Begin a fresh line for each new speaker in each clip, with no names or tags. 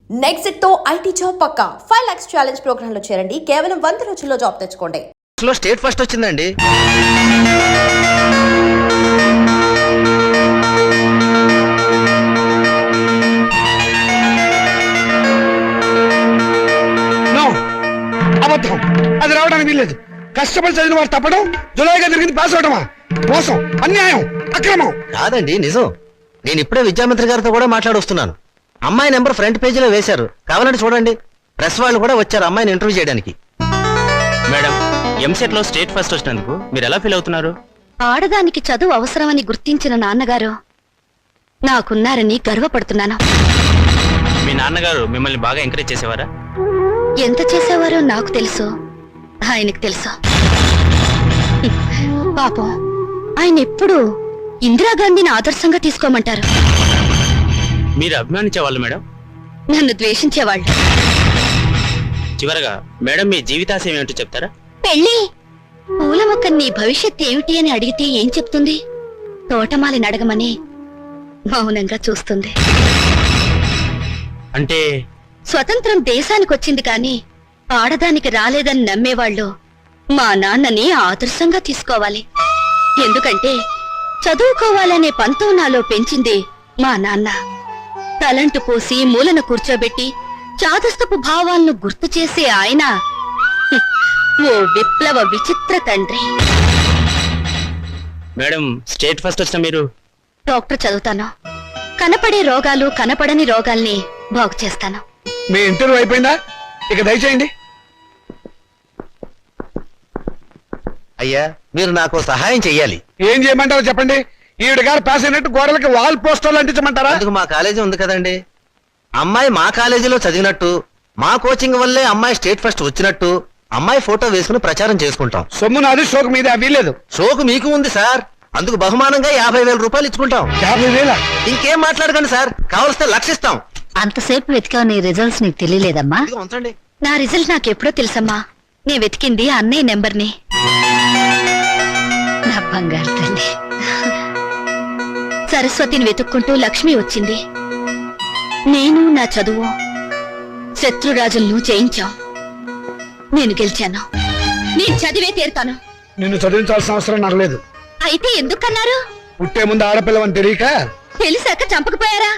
Next తో IT job పక్కా 5 lakhs challenge programme లో చేరండి. కేవలం 100 రోజుల్లో జాబ్ తెచ్చుకోండి.
స్టేట్ ఫస్ట్ వచ్చిందండి.
అబద్ధం, అది రావడానికి వీల్లేదు. కష్టపడి చదివిన వాడు తప్పడం, జులైగా జరిగింది పాస్ అవడమా? మోసం, అన్యాయం, అక్రమం.
కాదండి, నిజం. నేను ఇప్పుడే విద్యామంత్రి గారితో కూడా మాట్లాడొస్తున్నాను. అమ్మాయి నెంబర్ ఫ్రంట్ పేజీలో వేశారు, కావాలంటే చూడండి. ప్రెస్ వాళ్ళు కూడా వచ్చారు అమ్మాయిని ఇంటర్వ్యూ చేయడానికి.
మేడం, ఎంసెట్ లో స్టేట్ ఫస్ట్ వచ్చినందుకు మీరు ఎలా ఫీల్ అవుతున్నారు?
ఆడదానికి చదువు అవసరమని గుర్తించిన నాన్నగారు నాకున్నారని గర్వపడుతున్నాను.
మీ నాన్నగారు మిమ్మల్ని బాగా ఎంకరేజ్ చేసేవారా?
ఎంత చేసేవారో నాకు తెలుసు, ఆయనకు తెలుసు. పాపం ఆయన ఎప్పుడు ఇందిరాగాంధీని ఆదర్శంగా తీసుకోమంటారు.
మీరు అభిమానించేవాళ్ళు మేడం?
నన్ను ద్వేషించేవాళ్ళు.
చివరగా మేడం, మీ జీవితాశయం ఏమిటో చెప్తారా?
పెళ్ళి. పూల మొక్క నీ భవిష్యత్ ఏమిటి అని అడిగితే ఏం చెప్తుంది? తోటమాలిని అడగమని మౌనంగా చూస్తుంది.
అంటే
స్వతంత్రం దేశానికి వచ్చింది కాని ఆడదానికి రాలేదని నమ్మేవాళ్ళు మా నాన్నని ఆదర్శంగా తీసుకోవాలి. ఎందుకంటే చదువుకోవాలనే పంతం నాలో పెంచింది మా నాన్న. తలంటు పోసి మూలన కూర్చోబెట్టి చాదస్తపు భావాలను గుర్తు చేసే ఆయన ఓ విప్లవ విచిత్ర తండ్రి.
మేడం, స్టేట్ ఫస్ట్ వచ్చిన మీరు?
డాక్టర్ చదువుతాను. కనపడే రోగాలు కనపడని రోగాల్ని బాగు చేస్తాను.
మీ ఇంటర్వ్యూ అయిపోయిందా? ఇక దయచేయండి.
అయ్యా, మీరు నాకు సహాయం చెయ్యాలి.
ఏం చేయమంటారో చెప్పండి. ఈవిడ గారు పాస్ అయినట్టు గోడలకి వాల్ పోస్టర్లు అంటించమంటారా?
అందుకు మా కాలేజీ ఉంది కదండి. అమ్మాయి మా కాలేజీలో చదివినట్టు, మా కోచింగ్ వల్లే అమ్మాయి స్టేట్ ఫస్ట్ వచ్చినట్టు అమ్మాయి ఫోటో వేసుకుని ప్రచారం చేసుకుంటాం.
సొమ్ము నాది, షోకు మీద వీల్లేదు.
షోకు మీకు ఉంది సార్, అందుకు బహుమానంగా 50,000 రూపాయలు ఇచ్చుకుంటాం.
50,000?
ఇంకేం మాట్లాడకండి సార్, కావలిస్తే లక్షిస్తాం.
అంతసేపు వెతికావు, నీ రిజల్ట్స్ నీకు తెలియలేదమ్మా?
ఇదిగో ఉంచండి.
నా రిజల్ట్ నాకెప్పుడో తెలుసమ్మా. నే వెతికింది అన్నయ్య నెంబర్ని. నా బంగారు తల్లి. సరస్వతిని వెతుక్కుంటూ లక్ష్మి వచ్చింది. నేను నా చదువు శత్రురాజులను జయించాం. నేను గెలిచాను. నేను చదివే తీరుతాను.
నిన్ను చదివించాల్సిన అవసరం నాకు లేదు.
అయితే ఎందుకన్నారు?
పుట్టే ముందు ఆడపిల్లవని తెలియక
తెలిసాక చంపకపోయారా?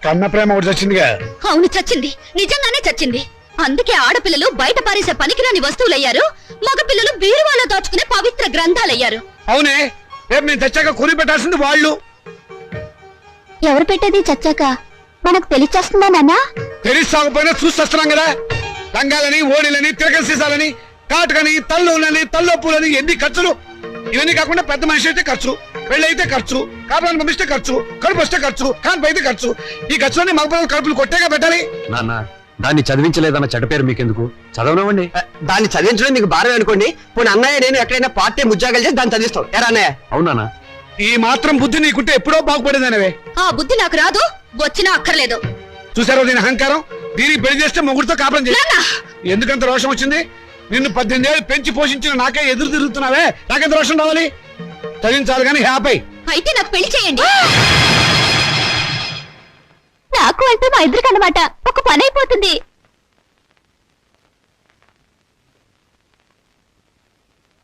కన్న ప్రేమ ఒకటి చచ్చిందిగా.
అవును, చచ్చింది. నిజంగానే చచ్చింది. అందుకే ఆడపిల్లలు బయట పారేసే పనికిరాని వస్తువులయ్యారు. మగపిల్లలు బీరువాలో దాచుకునే పవిత్ర గ్రంథాలయ్యారు.
అవునే, రేపు నేను తెచ్చాక కొని పెట్టాల్సింది వాళ్ళు.
ఎవరు పెట్టేది చచ్చాక మనకు తెలిచేస్తుందా నాన్న?
తెలిసాకపోయినా చూస్తున్నాం కదా. లంగాలని, ఓడిలని, తిరగ సీసాలని, కాటుకని, తల్లులని, తల్లొప్పులని, ఎన్ని ఖర్చులు. ఇవన్నీ కాకుండా పెద్ద మనిషి అయితే ఖర్చు, పెళ్ళైతే ఖర్చు, కాపురాన్ని పంపిస్తే ఖర్చు, కడుపు వస్తే ఖర్చు, కాన్పు అయితే ఖర్చు. ఈ ఖర్చులన్నీ మగపిల్లలు కడుపులు కొట్టేగా పెట్టాలి.
నాన్న, దాన్ని చదివించలేదన్న చెడ్డ పేరు మీకెందుకు? చదవనివ్వండి.
దాన్ని చదివించడం మీకు భారం అనుకోండి. పోనీ అన్నయ్య నేను ఎక్కడైనా పార్ట్ టైం ఉద్యోగాలు చేసి దాన్ని చదివిస్తాం. ఎరా అన్నయ్య?
అవునా?
ఈ మాత్రం బుద్ధి నీకుంటే ఎప్పుడో బాగుపడేదానివే.
ఆ బుద్ధి నాకు రాదు, వచ్చినా అక్కర్లేదు.
చూసారో దీని అహంకారం. దీనికి పెళ్లి చేస్తే మొగుడితో కాపురం చేసి ఎందుకంత రోషం వచ్చింది? నిన్ను 18 ఏళ్ళు పెంచి పోషించిన నాకే ఎదురు తిరుగుతున్నావే, నాకెంత రోషం రావాలి? చదివించాలి కానీ హ్యాపీ.
అయితే నాకు పెళ్లి చేయండి. నాకు అంటే మా ఇద్దరికి అన్నమాట ఒక పని అయిపోతుంది.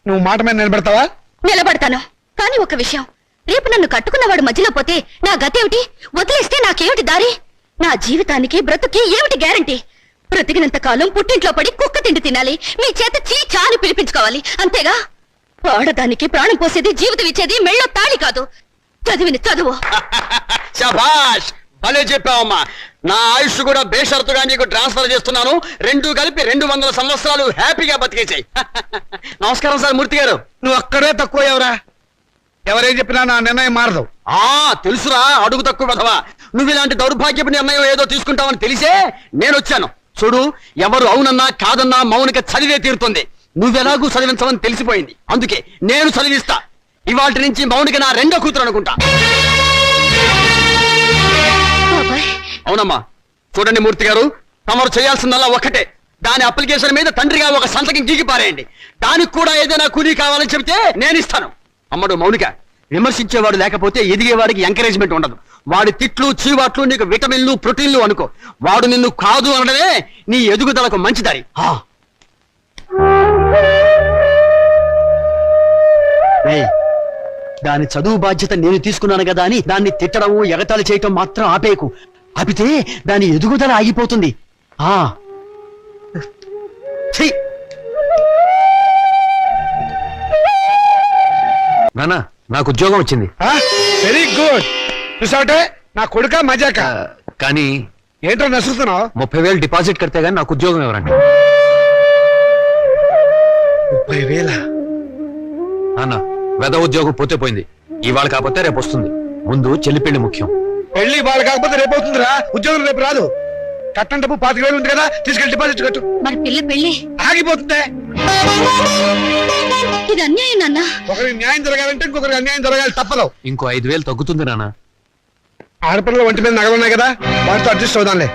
నువ్వు మాట మీద నిలబెడతావా?
నిలబడతాను. కానీ ఒక విషయం, రేపు నన్ను కట్టుకున్నవాడు మధ్యలో పోతే నా గతేమిటి? వదిలేస్తే నాకేమిటి దారి? నా జీవితానికి బ్రతుకి ఏమిటి గ్యారంటీ? బ్రతికినంత కాలం పుట్టింట్లో పడి కుక్క తిండి తినాలి, మీ చేత చీచా అని పిలిపించుకోవాలి, అంతేగా? ఆడదానికి ప్రాణం పోసేది, జీవితం ఇచ్చేది మెళ్ళో తాళి కాదు, చదివిన చదువు.
శభాష్, భలే చెప్పావమ్మా. నా ఆయుష్ కూడా బేషరతుగా నీకు ట్రాన్స్ఫర్ చేస్తున్నాను. రెండు కలిపి 200 సంవత్సరాలు హ్యాపీగా బతికేసాయి. నమస్కారం సార్ మూర్తి గారు.
నువ్వు అక్కడే తక్కువ ఎవరా? ఎవరేం చెప్పినా నా నిర్ణయం మారదు.
తెలుసురా, అడుగు తక్కువ కదవా. నువ్వు ఇలాంటి దౌర్భాగ్యపు నిర్ణయం ఏదో తీసుకుంటావని తెలిసే నేను వచ్చాను. చూడు, ఎవరు అవునన్నా కాదన్నా మౌనిక చదివే తీరుతుంది. నువ్వెలాగూ చదివించమని తెలిసిపోయింది, అందుకే నేను చదివిస్తా. ఇవాటి నుంచి మౌనిక నా రెండో కూతురు అనుకుంటా. అవునమ్మా. చూడండి మూర్తి గారు, తమరు చేయాల్సిందల్లా ఒక్కటే. దాని అప్లికేషన్ మీద తండ్రిగా ఒక సంతకం గీకి పారేయండి. దానికి కూడా ఏదైనా కూలీ కావాలని చెబితే నేను ఇస్తాను. అమ్మడు మౌనిక, విమర్శించేవాడు లేకపోతే ఎదిగేవాడికి ఎంకరేజ్మెంట్ ఉండదు. వాడి తిట్లు చీవాట్లు నీకు విటమిన్లు ప్రోటీన్లు అనుకో. వాడు నిన్ను కాదు అనడమే నీ ఎదుగుదలకు మంచి దారి. ఏయ్, దాని చదువు బాధ్యత నేను తీసుకున్నాను కదా అని దాన్ని తిట్టడం ఎగతాళి చేయటం మాత్రం ఆపేయకు. ఆపితే దాని ఎదుగుదల ఆగిపోతుంది. ఛీ!
నానా నాకు ఉద్యోగం వచ్చింది.
Very good. చూసావటే నా కొడుక మజాక.
కానీ
ఏంటో నసులుతున్నావు?
30,000 డిపాజిట్ కడితే గానీ నాకు ఉద్యోగం ఎవరండి?
30,000?
నాన్న వెద ఉద్యోగం పోతే పోయింది. ఇవాళ కాకపోతే రేపు వస్తుంది. ముందు చెల్లి పెళ్లి ముఖ్యం.
పెళ్లి వాళ్ళు కాకపోతే రేపు అవుతుందిరా. ఉద్యోగం రేపు రాదు. కట్టం డబ్బు 25,000 ఉంది కదా, తీసుకెళ్లి డిపాజిట్ కట్టు.
మరి పిల్ల పెళ్లి
ఆగిపోతుందే.
ఇది అన్యాయం నాన్న.
ఒకరికి న్యాయం జరగాలంటే ఇంకొకరికి అన్యాయం జరగాలి, తప్పదు.
ఇంకో 5,000 తగ్గుతుంది నాన్న.
ఆడపిల్లల ఒంటి మీద నగలున్నాయి కదా, వాటితో అడ్జస్ట్ అవుదాంలే.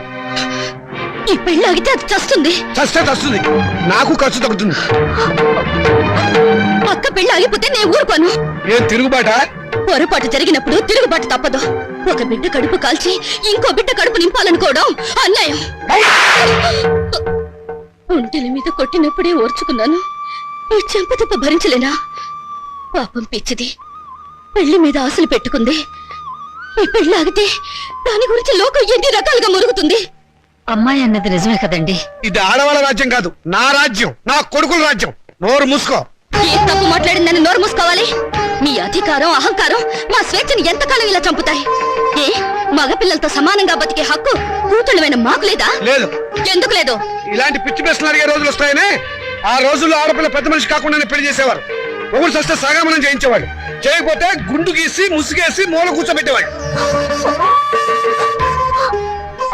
ఈ పెళ్లి ఆగితే అది చస్తుంది.
చస్తే చస్తుంది, నాకు ఖర్చు తగ్గుతుంది.
అక్క పెళ్లి ఆగిపోతే నేను ఊరుకోను.
ఏం తిరుగుబాట?
పొరపాటు జరిగినప్పుడు తిరుగుబాటు తప్పదు. ఒక బిడ్డ కడుపు కాల్చి ఇంకో బిడ్డ కడుపు నింపాలనుకోవడం అన్యాయం. ఒంటెల మీద కొట్టినప్పుడే ఓర్చుకున్నాను. ఈ చెంపదెబ్బ భరించలేనా? పాపం పిచ్చిది, పెళ్లి మీద ఆశలు పెట్టుకుంది. ఈ పెళ్లి ఆగితే దాని గురించి లోకం ఎన్ని రకాలుగా మురుగుతుంది. అమ్మాయి అన్నది నిజమే కదండి.
ఇది ఆడవాళ్ళ రాజ్యం కాదు, నా రాజ్యం, నా కొడుకుల రాజ్యం. నోరు మూసుకో.
ఏ తప్పు మాట్లాడిందని నోరు మూసుకోవాలి? మీ అధికారం అహంకారం మా స్వేచ్ఛని ఎంతకాలం ఇలా చంపుతాయి? ఏ మగపిల్లలతో సమానంగా బతికే హక్కు కూతుళ్ళమైన మాకు లేదా?
లేదు.
ఎందుకు లేదు?
ఇలాంటి పిచ్చి ప్రశ్నలు అడిగే రోజులు వస్తాయని ఆ రోజుల్లో ఆడపిల్ల పెద్ద మనిషి కాకుండానే పెళ్లి చేసేవారు. ఒకరు సస్తే సగామనం చేయించేవాడు, చేయకపోతే గుండు గీసి ముసుగేసి మూల కూర్చోబెట్టేవాడు.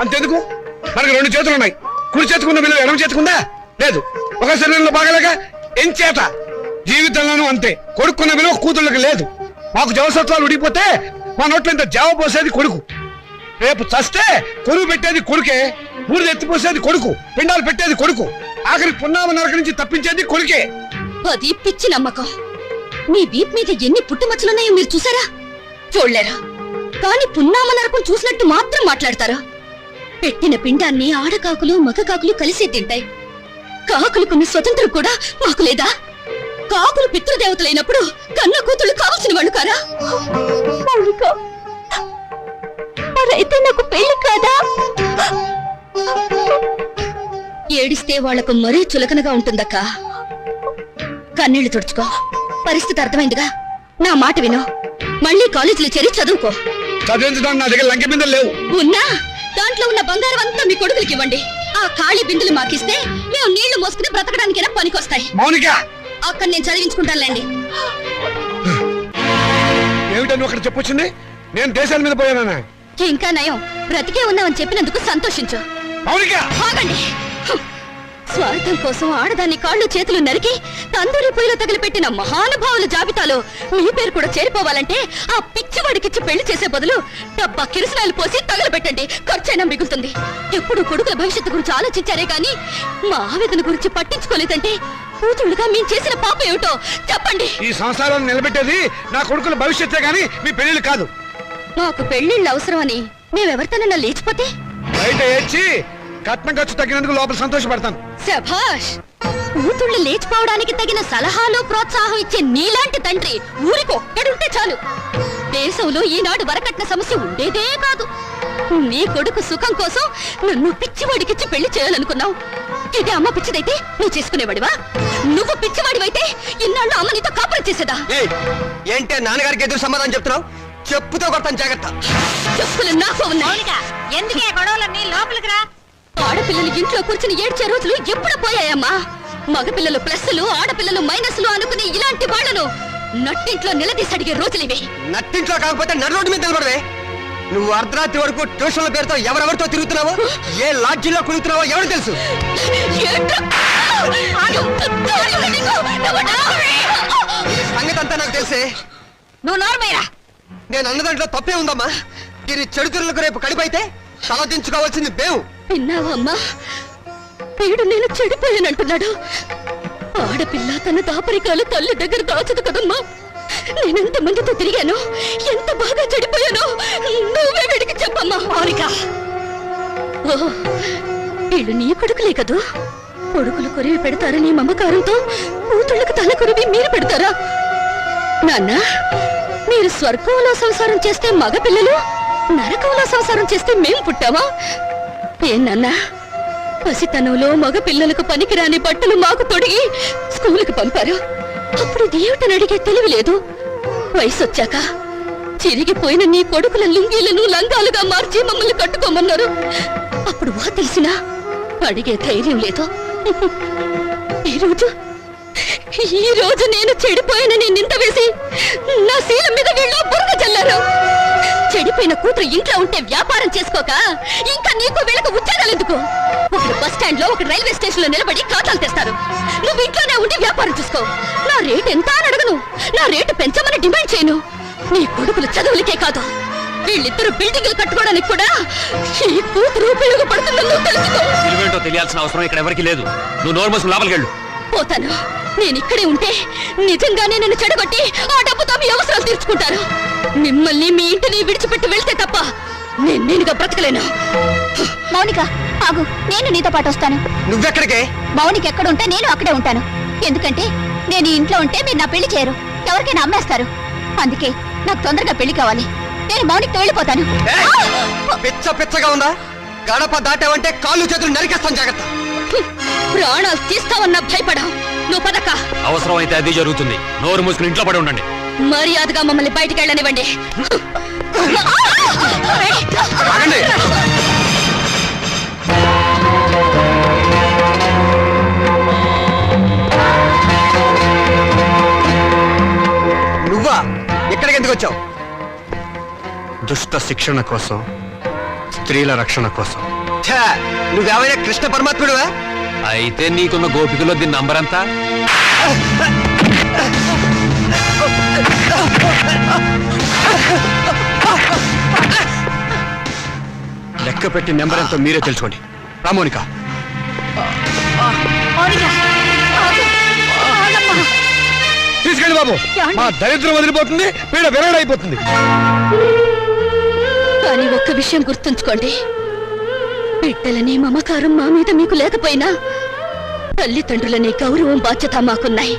అంతెందుకు, మనకి 2 చేతులు ఉన్నాయి. కుడి చేతుకున్న విలువ ఎడమ చేతుకుందా? లేదు. ఒక శరీరంలో బాగలేక ఎంచేత జీవితంలోనూ అంతే. కొడుకున్న విలువ కూతుళ్ళకి లేదు. మాకు జవసత్వాలు ఉడిగిపోతే మా నోట్లో ఇంత జావ పోసేది కొడుకు. రేపు చస్తే కొరువు పెట్టేది కొడుకే, బూడిద ఎత్తిపోసేది కొడుకు, పిండాలు పెట్టేది కొడుకు, ఆఖరి పున్నామ నరక నుంచి తప్పించేది కొడుకే.
అది పిచ్చి నమ్మకం. మీ వీప్ మీద ఎన్ని పుట్టుమచ్చలున్నాయో మీరు చూసారా? చూడలేరా? కానీ పున్నామ నరకం చూసినట్టు మాత్రం మాట్లాడతారా? పెట్టిన పిండాన్ని ఆడకాకులు మగ కాకులు కలిసే తింటాయి. కాకులకున్న స్వతంత్రం కూడా మాకు లేదా? కాకులు పితృదేవతలైనప్పుడు కన్న కూతుళ్ళు కావాల్సిన వాళ్ళు కారా? మరైతే నాకు పెళ్లి కాదా? ఏడిస్తే వాళ్లకు మరీ చులకనగా ఉంటుందక్క. కన్నీళ్లు తుడుచుకో. పరిస్థితి అర్థమైందిగా. నా మాట విను. మళ్ళీ కాలేజీలో చేరి చదువుకో.
చదివించడానికి నా దగ్గర లంకె బిందెలు లేవు.
ఉన్నా దాంట్లో ఉన్న బంగారం అంతా మీ కొడుకులకి ఇవ్వండి. ఆ ఖాళీ బిందులు మాకిస్తే మేము నీళ్లు మోసుకుని బ్రతకడానికైనా పనికొస్తాయి.
మౌనిక,
అక్కడ నేను చదివించుకుంటానులేండి.
ఏమిటని ఒకటి చెప్పొచ్చింది? నేను దేశాల మీద పోయానా?
ఇంకా నయం, బ్రతికే ఉన్నామని చెప్పినందుకు సంతోషించు.
మౌనిక,
ఆగండి. స్వార్థం కోసం ఆడదాన్ని కాళ్ళు చేతులు నరికి తందూరి పొయ్యిలో తగిలిపెట్టిన మహానుభావుల జాబితాలో మీ పేరు కూడా చేరిపోవాలంటే ఆ పిచ్చివాడికిచ్చి పెళ్లి చేసే బదులు డబ్బా కిరసనాయలు పోసి తగలబెట్టండి. ఖర్చైనా మిగులుతుంది. ఎప్పుడు కొడుకుల భవిష్యత్తు గురించి ఆలోచించారే గాని మా ఆవేదన గురించి పట్టించుకోలేదంటే కూతుళ్ళుగా మేము చేసిన పాప ఏమిటో చెప్పండి.
ఈ సంసారాన్ని నిలబెట్టేది నా కొడుకుల భవిష్యత్తే గాని మీ పెళ్లిళ్ళు కాదు.
మాకు పెళ్లిళ్ళు అవసరమని మేమెవరితోనన్నా లేచిపోతే
బయట ఏడ్చి కట్నం ఖర్చు తగ్గినందుకు లోపల సంతోషపడతాను.
శభాష్. కూతుళ్ళు లేచిపోవడానికి తగిన సలహాలు ప్రోత్సాహం ఇచ్చే నీలాంటి తండ్రి ఊరికొక్కడుంటే చాలు. దేశంలో ఈనాడు వరకట్న సమస్య ఉండేదే కాదు. నీ కొడుకు సుఖం కోసం నన్ను పిచ్చివాడికిచ్చి పెళ్లి చేయాలనుకున్నావు. ఇది అమ్మ పిచ్చిదైతే నువ్వు చేసుకునేవాడివా? నువ్వు పిచ్చివాడివైతే ఇన్నాళ్ళు అమ్మ నీతో కాపురం చేసేదా?
ఏంటే నాన్నగారికి ఎదురు సమాధానం చెప్తున్నావు? చెప్పుతో కొడతాను, జాగ్రత్త.
చెప్పులు నాకు ఉన్నాయి.
ఎందుకే గొడవలన్నీ? లోపలికి రా.
ఆడపిల్లలు ఇంట్లో కూర్చుని ఏడ్చే రోజులు ఎప్పుడు పోయాయమ్మా? మగపిల్లలు ప్లస్లు ఆడపిల్లలు మైనస్లు అనుకునే ఇలాంటి వాళ్లను నట్టింట్లో నిలదీసి అడిగే రోజులివి.
నట్టింట్లో కాకపోతే నడు రోడ్డు మీద నిలబడవే. నువ్వు అర్ధరాత్రి వరకు ట్యూషన్ల పేరుతో ఎవరెవరితో తిరుగుతున్నావో, ఏ లాడ్జిలో కుడుతున్నావో ఎవరు తెలుసు? సంగతి అంతా నాకు తెలిసే.
నువ్వు నోర్మయ్యా.
నేను అన్న దాంట్లో తప్పే ఉందమ్మా. దీని చెడుతురులకు రేపు కడిపైతే తలదించుకోవాల్సింది మేము.
విన్నావా అమ్మా? వీడు నేను చెడిపోయానంటున్నాడు. ఆడపిల్ల తన దాపరికాలు తల్లి దగ్గర దాచదు కదమ్మా. నేనెంత మందితో తిరిగాను, ఎంత బాగా చెడిపోయాను, నువ్వే వీడికి చెప్పమ్మా. మౌనిక, ఓ వీళ్ళు నీ కొడుకులే కదూ. కొడుకులు కొరివి పెడతారని మమకారంతో కూతుళ్ళకు తల కొరివి మీరు పెడతారా? నాన్న, మీరు స్వర్గంలో సంసారం చేస్తే మగ పిల్లలు, నరకంలో సంసారం చేస్తే మేం పుట్టావా? ఏం నాన్న, పసితనంలో మగ పిల్లలకు పనికిరాని బట్టలు మాకు తొడిగి స్కూలుకు పంపారు. అప్పుడు దేవుటని అడిగే తెలివి లేదు. వయసు వచ్చాక చిరిగిపోయిన నీ కొడుకుల లుంగీలను లంగాలుగా మార్చి మమ్మల్ని కట్టుకోమన్నారు. అప్పుడు వా తెలిసినా అడిగే ధైర్యం లేదు. ఈ రోజు నేను చెడిపోయానని నింద వేసి నా శీలం మీద వీళ్ళు బురద చల్లారు. చెడిపోయిన కూతురు ఇంట్లో ఉంటే వ్యాపారం చేసుకోక ఇంకా నీకు వీళ్ళకు ఉద్యోగాలు ఎందుకు? ఒకరు బస్ స్టాండ్ లో, ఒకరు రైల్వే స్టేషన్ లో నిలబడి ఖాతాలు తెస్తారు. నువ్వు ఇంట్లోనే ఉండి వ్యాపారం చూసుకో. నా రేటు ఎంత అని అడగను, నా రేటు పెంచమని డిమాండ్ చేయను. నీ కొడుకులు చదువులకే కాదు, వీళ్ళిద్దరు బిల్డింగ్లు కట్టుకోవడానికి కూడా ఈ కూతురు ఉపయోగపడుతుందని నువ్వు తెలుసుకో.
విలువేంటో తెలియాల్సిన అవసరం ఇక్కడ ఎవరికి లేదు. నువ్వు నోరు మూసుకుని లోపలికి వెళ్ళు.
పోతాను. నేను ఇక్కడే ఉంటే నిజంగానే నన్ను చెడగొట్టి ఆ డబ్బుతో మీ అవసరాలు తీర్చుకుంటారు. మిమ్మల్ని మీ ఇంటిని విడిచిపెట్టి వెళ్తే తప్ప నేనుగా బ్రతకలేను. మౌనిక ఆగు, నేను నీతో పాటు వస్తాను.
నువ్వెక్కడికే?
మౌనిక ఎక్కడ ఉంటే నేను అక్కడే ఉంటాను. ఎందుకంటే నేను ఈ ఇంట్లో ఉంటే మీరు నా పెళ్లి చేయరు, ఎవరికైనా అమ్మేస్తారు. అందుకే నాకు తొందరగా పెళ్లి కావాలి. నేను మౌనికతో వెళ్ళిపోతాను.
పిచ్చ పిచ్చగా ఉందా? గడప దాటావంటే కాళ్ళు చేతులు నరికేస్తాను, జాగ్రత్త.
ప్రాణాలు తీస్తావన్నా భయపడా. నువ్వు పదక్క.
అవసరం అయితే అది జరుగుతుంది. నోరు మూసుకుని ఇంట్లో పడి ఉండండి.
మర్యాదగా మమ్మల్ని బయటికి వెళ్ళనివ్వండి.
ఆగండి. నువ్వా? ఇక్కడికి ఎందుకు వచ్చావు?
దుష్ట శిక్షణ కోసం, స్త్రీల రక్షణ కోసం.
ఛా, నువ్వేమైనా కృష్ణ పరమాత్ముడువా?
అయితే నీకున్న గోపికలో దీని నంబర్ అంతా?
లెక్క పెట్టి నెంబర్ ఎంతో మీరే తెలుసుకోండి. రామోనిక, తీసుకెళ్ళి బాబు. మా దరిద్రం వదిలిపోతుంది, పీడ విరగడైపోతుంది.
కానీ ఒక్క విషయం గుర్తుంచుకోండి, బిడ్డలని మమకారం మా మీద మీకు లేకపోయినా తల్లిదండ్రులనే గౌరవం, బాధ్యత మాకున్నాయి.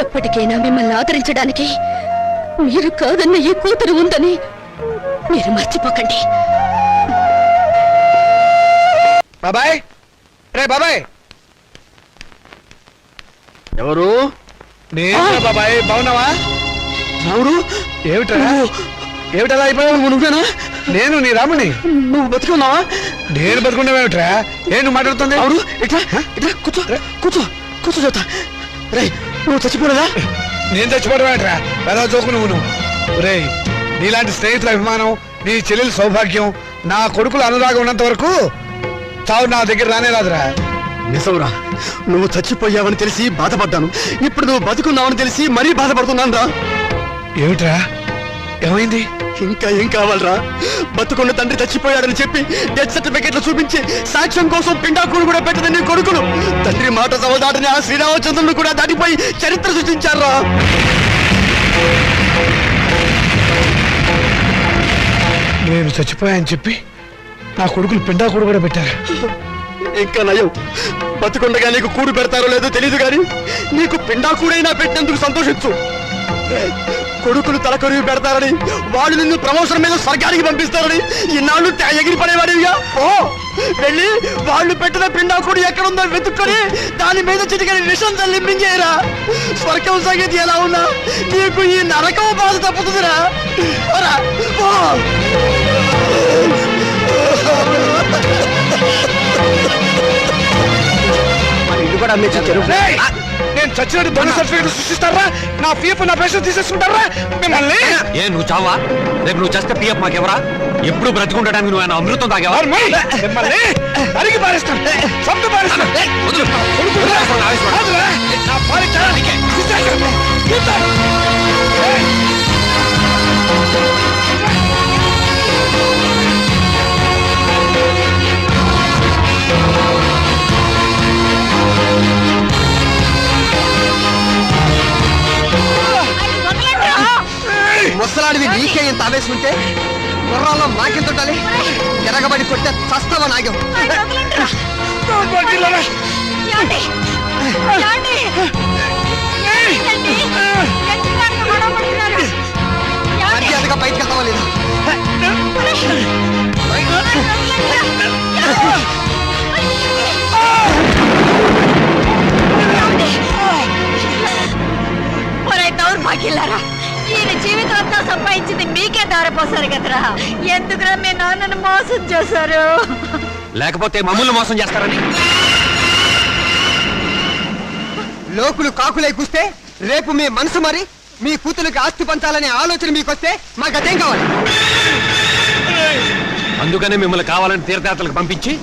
ఎప్పటికైనా మిమ్మల్ని ఆదరించడానికి మీరు కాదన్న ఈ కూతురు ఉందని మీరు మర్చిపోకండి.
బాబాయ్, రే బాబాయ్.
ఎవరు?
నేను బాబాయ్. బాగున్నావా?
రాముడు,
ఏమిట్రా?
ఏమిటలా అయిపోయావు? నువ్వేనా?
నేను నీ రాముని.
నువ్వు బతుకున్నావా?
నేను బతుకున్నావేమిట్రా? నువ్వు మాట్లాడుతుంది?
అవును, ఇట్లా ఇట్లా కూర్చో, కూర్చో, కూర్చో చెప్తా. రే, నువ్వు చచ్చిపోలేదా?
నేను చచ్చిపోవడమేట్రా? పెద్ద జోకు నువ్వు. రే, నీలాంటి స్నేహితుల అభిమానం, నీ చెల్లెల సౌభాగ్యం, నా కొడుకుల అనురాగం ఉన్నంత వరకు చావు నా దగ్గర రానే రాదురా.
నిజంరా, నువ్వు చచ్చిపోయావని తెలిసి బాధపడ్డాను. ఇప్పుడు నువ్వు బతుకున్నావని తెలిసి మరీ బాధపడుతున్నాను రా.
ఏమిట్రా? ఏమైంది?
ఇంకా ఏం కావాలరా? బతుకున్న తండ్రి చచ్చిపోయాడని చెప్పి డెత్ సర్టిఫికెట్లు చూపించి సాక్ష్యం కోసం పిండాకుడు కూడా పెట్టదని నీ కొడుకులు తండ్రి మాట సవదాటని ఆ శ్రీరామచంద్రుడు కూడా దాటిపోయి చరిత్ర సృష్టించారా.
నేను చచ్చిపోయాని చెప్పి నా కొడుకులు పిండాకుడు కూడా పెట్టారు.
ఇంకా నయం, బతుకుండగా నీకు కూడు పెడతారో లేదో తెలియదు గాని నీకు పిండాకుడైనా పెట్టినందుకు సంతోషించు. కొడుకులు తలకొరివి పెడతారని, వాళ్ళు నిన్ను ప్రమోషన్ మీద స్వర్గానికి పంపిస్తారని ఇన్నాళ్ళు ఎగిరి పడేవాడివిగా. ఓ వెళ్ళి వాళ్ళు పెట్టిన పిండాకుడు ఎక్కడుందో వెతుక్కొని దాని మీద చిటికని విషం తల్లింపించేయరా. స్వర్గం సంగతి ఎలా ఉన్నా నీకు ఈ నరకం బాధ తప్పుతుందిరా.
ఇల్లు కూడా అమ్మేచ్చారు. నేను చచ్చినట్టు దొంగ సర్టిఫికెట్ సృష్టిస్తారా? నా పీఎఫ్ నా పేషెంట్ తీసేసుకుంటారా మిమ్మల్ని?
ఏ నువ్వు చావా? రేపు నువ్వు చేస్తే పిఎఫ్ మాకెవరా? ఎప్పుడు బ్రతికుండడానికి నువ్వు ఆయన అమృతం తాగేవా?
మిమ్మల్ని అడిగి పారేస్తాను, చంపి పారేస్తాను. నా పాలించాలి.
ఇంత ఆవేశం గుర్రాల్లో మాకెంత ఉండాలి ఎరగబడి కొట్టే చస్తావా నాగం మర్యాదగా బయటకు వెళ్తావా లేదా
దౌర్భాగ్యులారా, ఈయన జీవితం అంతా సంపాదించింది మీకే దారిపోసారు కదరా. ఎందుకురా మీ నాన్నను మోసం చేశారు?
లేకపోతే మమ్మల్ని మోసం చేస్తారని.
లోకులు కాకులై కూస్తే రేపు మీ మనసు మరి మీ కూతురికి ఆస్తి పంచాలనే ఆలోచన మీకొస్తే మాకు అదేం కావాలి?
అందుకనే మిమ్మల్ని కావాలని తీర్థయాత్రలకు పంపించి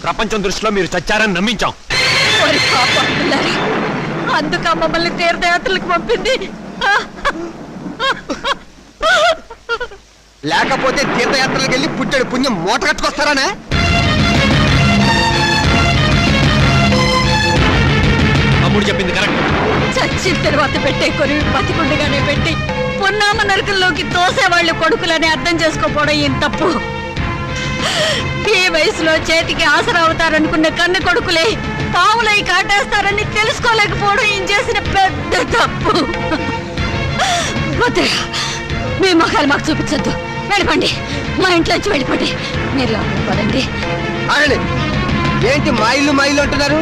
ప్రపంచం దృష్టిలో మీరు చచ్చారని నమ్మించాం.
ఓరి పాపాత్ములారా, అందుక మమ్మల్ని తీర్థయాత్రలకు పంపింది.
లేకపోతే తీర్థయాత్రలకు వెళ్ళి పుట్టడు పుణ్యం మూట కట్టుకొస్తారానా?
తమ్ముడు చెప్పింది కరెక్ట్.
చచ్చిన తర్వాత పెట్టే కొరివి బతికుండగానే పెట్టి పున్నామ నరకల్లోకి తోసేవాళ్ళు కొడుకులని అర్థం చేసుకోపోవడం ఏం తప్పు. ఈ వయసులో చేతికి ఆసరా అవుతారనుకున్న కన్ను కొడుకులే పావులై కాటేస్తారని తెలుసుకోలేకపోవడం ఏం చేసిన పెద్ద తప్పు. వద్దురా, మీ ముఖాలు మాకు చూపించద్దు. వెళ్ళిపోండి, మా ఇంట్లోంచి వెళ్ళిపోండి. మీరు లోపలికి పదండి.
ఆగండి, ఏంటి మా ఇల్లు అంటున్నారు?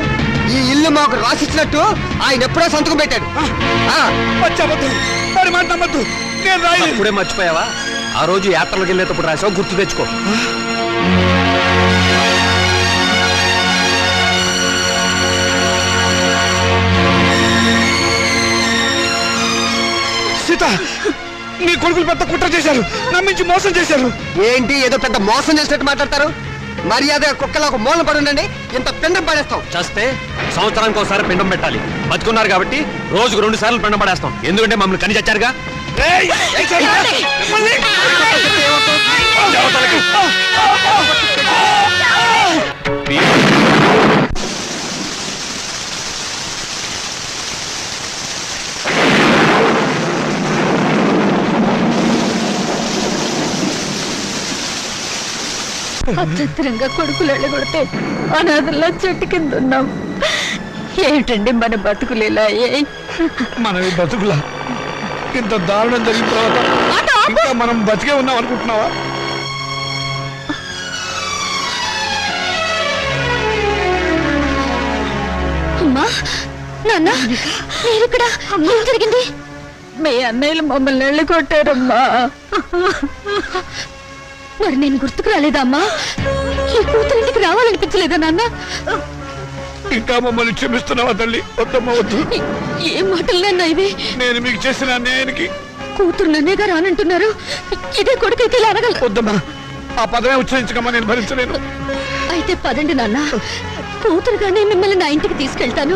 ఈ ఇల్లు మాకు రాసిచ్చినట్టు ఆయన ఎప్పుడో సంతకం పెట్టాడు.
మరి మాట నమ్మద్దు. నేను రాయలేదు.
అప్పుడే మర్చిపోయావా? ఆ రోజు యాత్రలకు వెళ్ళేటప్పుడు రాసావు, గుర్తు తెచ్చుకో.
సీత, నీ కొడుకులు పెద్ద కుట్ర చేశారు, నమ్మించి మోసం చేశారు.
ఏంటి ఏదో పెద్ద మోసం చేసినట్టు మాట్లాడతారు? మర్యాదగా కుక్కలా ఒక మూలన పడి ఉండండి. ఇంత పిండం పడేస్తాం.
చస్తే సంవత్సరానికి ఒకసారి పిండం పెట్టాలి. బతుకున్నారు కాబట్టి రోజుకు 2 సార్లు పిండం పడేస్తాం. ఎందుకంటే మమ్మల్ని కని చచ్చారుగా.
అత్యంతరంగా కొడుకులు వెళ్ళగొడితే అనాథల్లా చెట్టు కింద ఉన్నాం. ఏమిటండి మన బతుకులు ఇలా?
మనవి బతుకులా? ఇంత దారుణం జరిగిన తర్వాత ఇంకా మనం బతికే ఉన్నాం అనుకుంటున్నావా?
అమ్మా, నాన్న, మీరిక్కడ ఏం జరిగింది?
మీ అన్నయ్యలు మమ్మల్ని వెళ్ళగొట్టారమ్మా.
మరి నేను గుర్తుకు రాలేదా అమ్మా? ఈ కూతురింటికి రావాలనిపించలేదా నాన్న?
ఇంకా మమ్మల్ని క్షమిస్తున్నావా తల్లి? వద్దమ్మా, వద్దు.
ఏ మాటలు నాన్న ఇవి?
నేను మీకు చేసిన అన్యాయానికి
కూతురు నన్నేగా రానంటున్నారు. ఇదే కొడుకైతే ఇలా అనగల.
వద్దమ్మా, ఆ పదమే ఉచ్చరించకమ్మా, నేను భరించలేను.
అయితే పదండి నాన్న, కూతురుగానే మిమ్మల్ని నా ఇంటికి తీసుకెళ్తాను.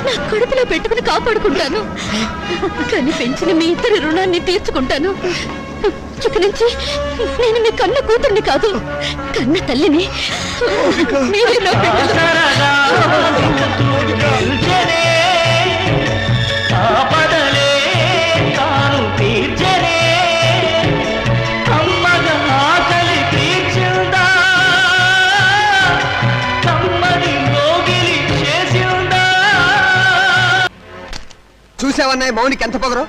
నా కడుపులో పెట్టుకుని కాపాడుకుంటాను. కానీ పెంచిన మీ ఇద్దరి రుణాన్ని తీర్చుకుంటాను. ఇక నుంచి నేను మీ కన్న కూతుర్ని కాదు, కన్న తల్లిని. మీరే నా బిడ్డలు.
చూసావన్నాయి మౌనికి ఎంత పొగరు.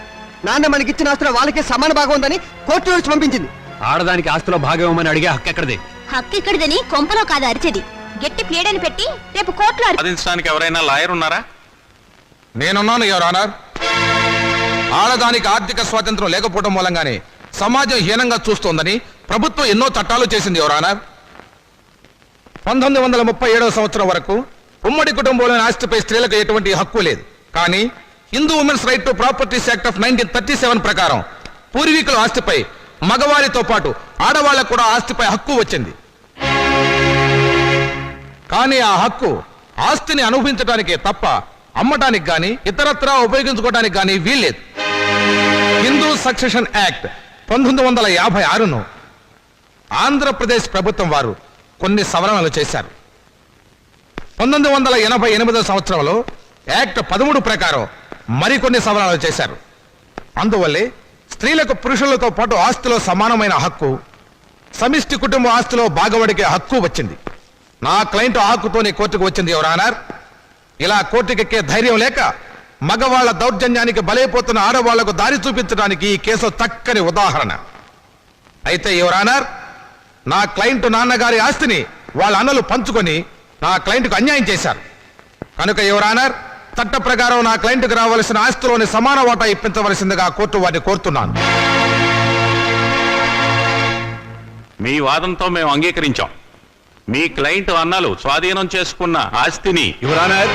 నాన్న మనకిచ్చిన ఆస్తులు వాళ్ళకే సమాన భాగం ఉందని కోర్టు నుంచి పంపించింది.
ఆడదానికి ఆస్తిలో భాగం ఇవ్వమని అడిగే హక్కు ఎక్కడిది?
హక్కు ఇక్కడిదని కొంపలో కాదు అరిచేది. గట్టి ప్లేడని పెట్టి రేపు కోర్టులో
వాదించడానికి ఎవరైనా లాయర్ ఉన్నారా?
నేనున్నాను యువర్ ఆనర్. ఆడదానికి ఆర్థిక స్వాతంత్రం లేకపోవడం మూలంగానే సమాజం హీనంగా చూస్తోందని ప్రభుత్వం ఎన్నో చట్టాలు చేసింది యువర్ ఆనర్. 1937వ సంవత్సరం వరకు ఉమ్మడి కుటుంబంలోని ఆస్తిపై స్త్రీలకు ఎటువంటి హక్కు లేదు. కానీ Hindu women's right to properties act of 1937 ప్రకారం పూర్వీకుల ఆస్తిపై మగవారితో పాటు ఆడవాళ్లకు కూడా ఆస్తిపై హక్కు వచ్చింది. కానీ ఆ హక్కు ఆస్తిని అనుభవించడానికే తప్ప అమ్మటానికి గాని ఇతరత్రా ఉపయోగించుకోవడానికి గాని వీల్లేదు. హిందూ సక్సెషన్ యాక్ట్ 1956ను ఆంధ్రప్రదేశ్ ప్రభుత్వం వారు కొన్ని సవరణలు చేశారు. 1988వ సంవత్సరంలో యాక్ట్ 13 ప్రకారం మరికొన్ని సవరణలు చేశారు. అందువల్లే స్త్రీలకు పురుషులతో పాటు ఆస్తిలో సమానమైన హక్కు, సమిష్టి కుటుంబ ఆస్తిలో భాగవడికే హక్కు వచ్చింది. నా క్లయింట్ ఆ హక్కుతోనే కోర్టుకు వచ్చింది యువర్ ఆనర్. ఇలా కోర్టుకెక్కే ధైర్యం లేక మగవాళ్ల దౌర్జన్యానికి బలైపోతున్న ఆడవాళ్లకు దారి చూపించడానికి ఈ కేసు చక్కని ఉదాహరణ. అయితే యువర్ ఆనర్, నా క్లయింట్ నాన్నగారి ఆస్తిని వాళ్ళ అన్నలు పంచుకొని నా క్లయింట్కు అన్యాయం చేశారు. కనుక యువర్ ఆనర్, చట్ట ప్రకారం నా క్లయింట్కి రావాల్సిన ఆస్తిలోని సమాన వాటా ఇప్పించవలసిందిగా కోర్టు వారిని కోరుతున్నాను.
మీ వాదంతో మేము అంగీకరించాం. మీ క్లయింట్ అన్నలు స్వాధీనం చేసుకున్న ఆస్తిని
యువరానర్,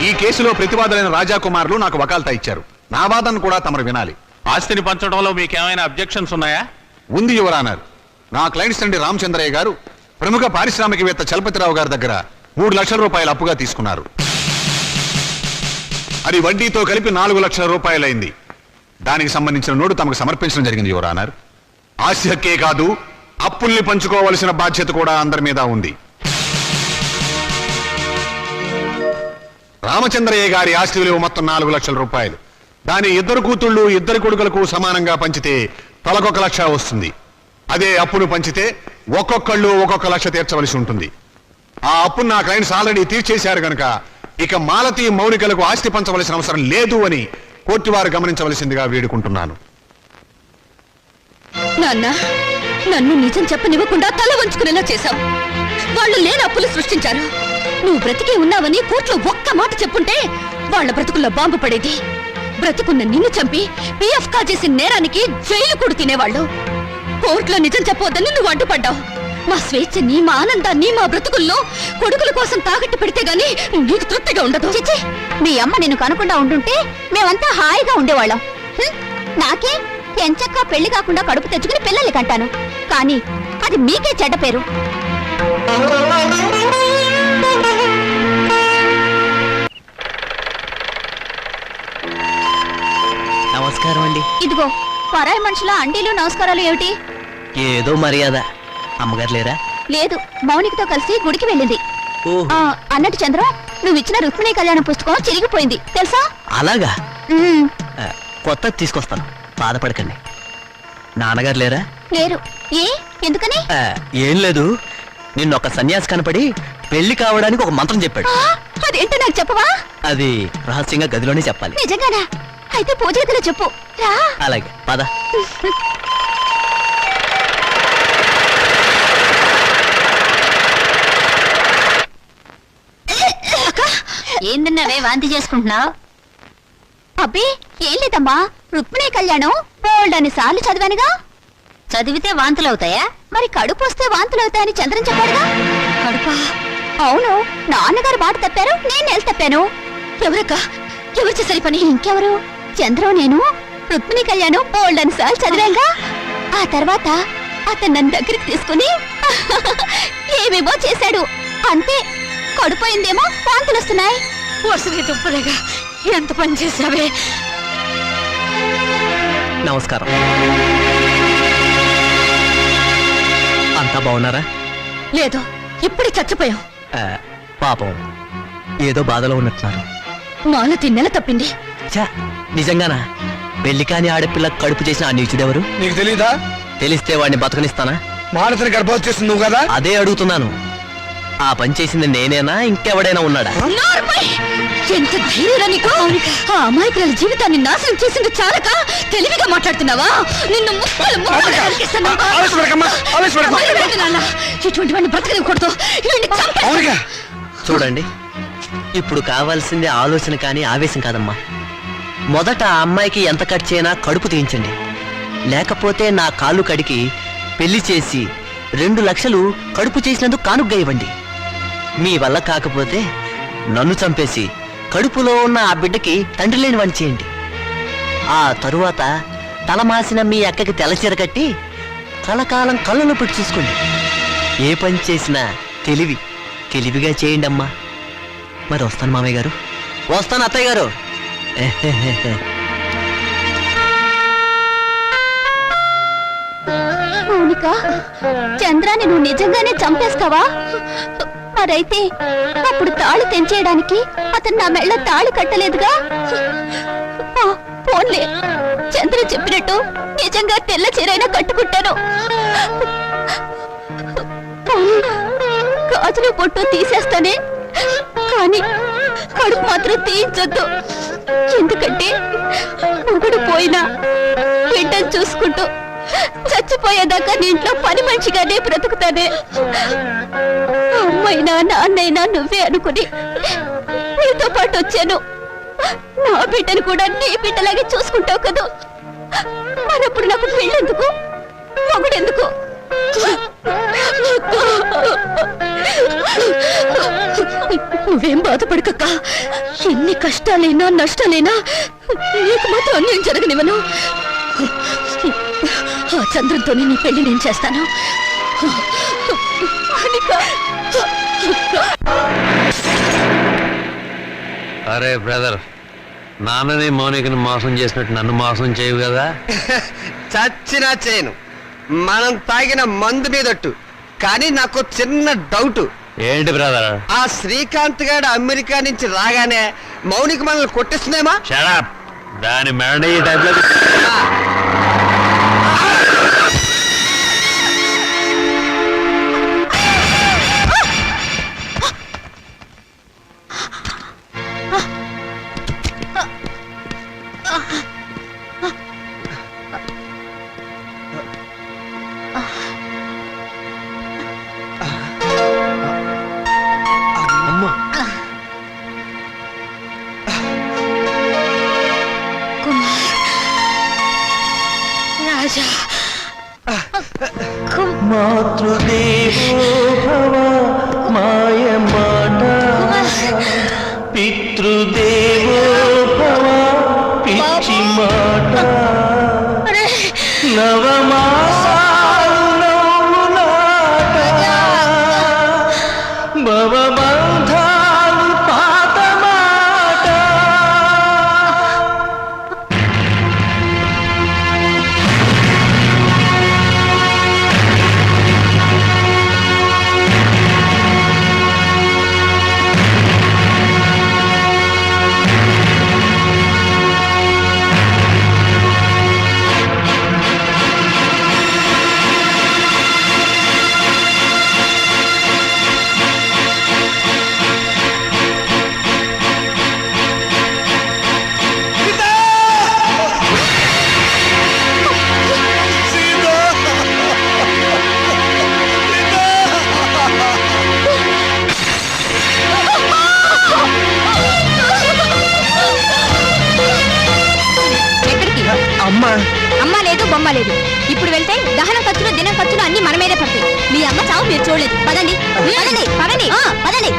ఈ కేసులో ప్రతివాదులైన రాజాకుమారులు నాకు వకాల్తా ఇచ్చారు. నా వాదన కూడా తమరు వినాలి.
ఆస్తిని పంచడంలో మీకేమైనా అబ్జెక్షన్స్ ఉన్నాయా?
ఉంది యువరానర్. నా క్లయింట్స్ తండ్రి రామచంద్రయ్య గారు ప్రముఖ పారిశ్రామికవేత్త చలపతిరావు గారి దగ్గర 3 లక్షల రూపాయలు అప్పుగా తీసుకున్నారు. అది వడ్డీతో కలిపి 4 లక్షల రూపాయలైంది. దానికి సంబంధించిన నోటు తమకు సమర్పించడం జరిగింది యువరానర్. ఆస్తి హక్కే కాదు, అప్పుల్ని పంచుకోవలసిన బాధ్యత కూడా అందరి మీద ఉంది. రామచంద్రయ్య గారి ఆస్తి విలువ మొత్తం 4 లక్షల రూపాయలు. దాని 2 కూతుళ్ళు 2 కొడుకులకు సమానంగా పంచితే తలకొక 1 లక్ష వస్తుంది. అదే అప్పును పంచితే ఒక్కొక్కళ్ళు 1 లక్ష తీర్చవలసి ఉంటుంది. ఆ అప్పును నా క్లయింట్స్ ఆల్రెడీ తీర్చేశారు గనక ఇక మాలతి మౌనికలకు ఆస్తి పంచవలసిన అవసరం లేదు అని కోర్టు వారు గమనించవలసిందిగా వేడుకుంటున్నాను.
నాన్న, నన్ను నిజం చెప్పనివ్వకుండా తల వంచుకునేలా చేశావు. వాళ్ళు లేని అప్పులు సృష్టించారు. నువ్వు బ్రతికే ఉన్నావని కోర్టులో ఒక్క మాట చెప్పుంటే వాళ్ళ బ్రతుకుల్లో బాంబు పడేది. బ్రతుకున్న నిన్ను చంపి పిఎఫ్ కాజేసిన నేరానికి జైలు కూడా తినేవాళ్ళు. కోర్టులో నిజం చెప్పవద్దని నువ్వు అడ్డుపడ్డావు. మా స్వేచ్ఛని, మా ఆనందాన్ని, మా బ్రతుకుల్లో కొడుకుల కోసం తాకట్టు పెడితే గానీ నీకు తృప్తిగా ఉండదు. చిచ్చి, మీ అమ్మ నిన్ను కనుకుండా ఉంటుంటే మేమంతా హాయిగా ఉండేవాళ్ళం. నాకే ఎంచక్కా పెళ్లి కాకుండా కడుపు తెచ్చుకుని పిల్లల్ని కంటాను. కానీ అది మీకే చెడ్డ పేరు.
నమస్కారం అండి.
ఇదిగో పరాయి మనుషుల అండీలు నమస్కారాలు ఏమిటి?
ఏదో మర్యాద. అమ్మగారు లేరా?
లేదు, మౌనికతో కలిసి గుడికి వెళ్ళింది.
ఓహో.
అన్నట్టు చంద్రం, నువ్వు ఇచ్చిన రుక్మిణి కళ్యాణ పుస్తకం చిరిగిపోయింది తెలుసా?
అలాగా?
ఉమ్,
కొత్తది తీసుకొస్తాను, బాధపడకండి. నాన్నగారు లేరా?
లేరు. ఏ, ఎందుకని?
ఏం లేదు, నిన్నొక సన్యాసి కనపడి పెళ్లి కావడానికి ఒక మంత్రం చెప్పాడు.
అదేంటో నాకు చెప్పవా?
అది రహస్యంగా గదిలోనే చెప్పాలి.
నిజంగానా? అయితే పూజ గదిలో చెప్పు. రా.
అలాగే, పద.
ఏందన్నావే వాంతి చేసుకుంటున్నావు? అబ్బే ఏం లేదమ్మా, రుక్మిణి కళ్యాణం బోల్డన్ని సార్లు చదివానుగా. చదివితే వాంతులు అవుతాయా? మరి కడుపు వస్తే వాంతులు అవుతాయని చంద్రం చెప్పాడుగా. కడుపా? అవును, నాన్నగారు బాట తప్పారు, నేను నెల తప్పాను. ఎవరక్క? ఎవరు చేసరి పని? ఇంకెవరు? చంద్రం నేను రుక్మిణి కళ్యాణం బోల్డన్ని సార్లు చదివాంగా. ఆ తర్వాత అతను నన్ను దగ్గరికి తీసుకుని ఏమేమో చేశాడు. అంతే, కడుపోయిందేమో వాంతులు వస్తున్నాయి.
వసతి తుప్పలేగా ఎంత పని చేసావే.
నమస్కారం. అంతా బాగున్నారా?
లేదు, ఇప్పుడే చచ్చిపోయాం.
పాపం ఏదో బాధలో ఉన్నట్టున్నారు.
మాలతి నెల తప్పింది.
ఛా, నిజంగానా? పెళ్లి కాని ఆడపిల్ల కడుపు చేసిన ఆ నీచుడెవరు?
నీకు తెలీదా?
తెలిస్తే వాడిని బతకనిస్తానా?
మానసిని గర్భవతి చేస్తుంది నువ్వు కదా?
అదే అడుగుతున్నాను. ఆ పని చేసింది నేనేనా, ఇంకెవడైనా ఉన్నాడా?
నోర్మై! ఎంత ధైర్యం నీకు! ఆ అమాయకుల జీవితాన్ని నాశనం చేసింది చాలక తెలివిగా మాట్లాడుతున్నావా? నిన్ను ముక్కలు ముక్కలు నరికేస్తాను. వదిలిపెట్టు నాన్న. ఇటువంటి వాడిని బ్రతకనివ్వకూడదు. వీడిని చంపేస్తాను.
అవునుగా.
చూడండి, ఇప్పుడు కావాల్సింది ఆలోచన కానీ ఆవేశం కాదమ్మా. మొదట ఆ అమ్మాయికి ఎంత ఖర్చు అయినా కడుపు తీయించండి. లేకపోతే నా కాళ్ళు కడికి పెళ్లి చేసి 2 లక్షలు కడుపు చేసినందుకు కానుగ్గా ఇవ్వండి. మీ వల్ల కాకపోతే నన్ను చంపేసి కడుపులో ఉన్న ఆ బిడ్డకి తండ్రి లేని వాడిని చేయండి. ఆ తరువాత తలమాసిన మీ అక్కకి తెల్లచీర కట్టి కలకాలం కళ్ళలో పెట్టి చూసుకోండి. ఏ పని చేసినా తెలివిగా చేయండి అమ్మా. మరి వస్తాను మామయ్య గారు. వస్తాను అత్తయ్య గారు.
మౌనిక, చంద్రాన్ని నువ్వు నిజంగానే చంపేస్తావా? మరైతే అప్పుడు తాళి తెంచేయడానికి అతను నా మెళ్ళ తాళి కట్టలేదుగా. పోన్లే, చంద్ర అందరూ చెప్పినట్టు నిజంగా తెల్ల చీరైనా కట్టుకుంటాను. గాజులు పొట్టు తీసేస్తానే, కానీ కడుపు మాత్రం తీయించొద్దు. ఎందుకంటే మొగుడు పోయినా బిడ్డను చూసుకుంటూ చచ్చిపోయేదాకా నీ ఇంట్లో పని మనిషిగానే బ్రతుకుతానే. అమ్మైనా నాన్నైనా నువ్వే అనుకుని నీతో పాటు వచ్చాను. నా బిడ్డను కూడా నీ బిడ్డలాగే చూసుకుంటావు కదా. మరప్పుడు నాకు పెళ్ళెందుకు, మొగుడెందుకు? నువ్వేం బాధపడకక్క. ఎన్ని కష్టాలైనా నష్టాలైనా నీకు మాత్రం అన్యాయం జరగనివ్వను. ఆ చంద్రంతోనే నీ పెళ్లి నేను చేస్తాను.
అరే బ్రదర్, నాన్నని మౌనికని మోసం చేసినట్టు నన్ను మోసం చేయవు కదా.
చచ్చినా చేయను, మనం తాగిన మందు మీదట్టు. కానీ నాకు చిన్న డౌట్.
ఏంటి బ్రదర్?
ఆ శ్రీకాంత్ గారు అమెరికా నుంచి రాగానే మౌనిక మనల్ని కొట్టిస్తుందేమా?
షడప్. దాని మెడ ఈ టైప్లో
రాజా,
మాతృదేవో భవ మాయ మాట, పితృదేవో భవ పిచ్చి మాట, నవమాసాలు నవ్వులాట, భవబంధాలు పాత మాట.
అమ్మ లేదు బొమ్మ లేదు. ఇప్పుడు వెళ్తే దహన ఖర్చులు దినం ఖర్చులు అన్ని మన మీదే పడతాయి. మీ అమ్మ చావు మీరు చూడలేదు. పదండి పదండి పదండి పదండి.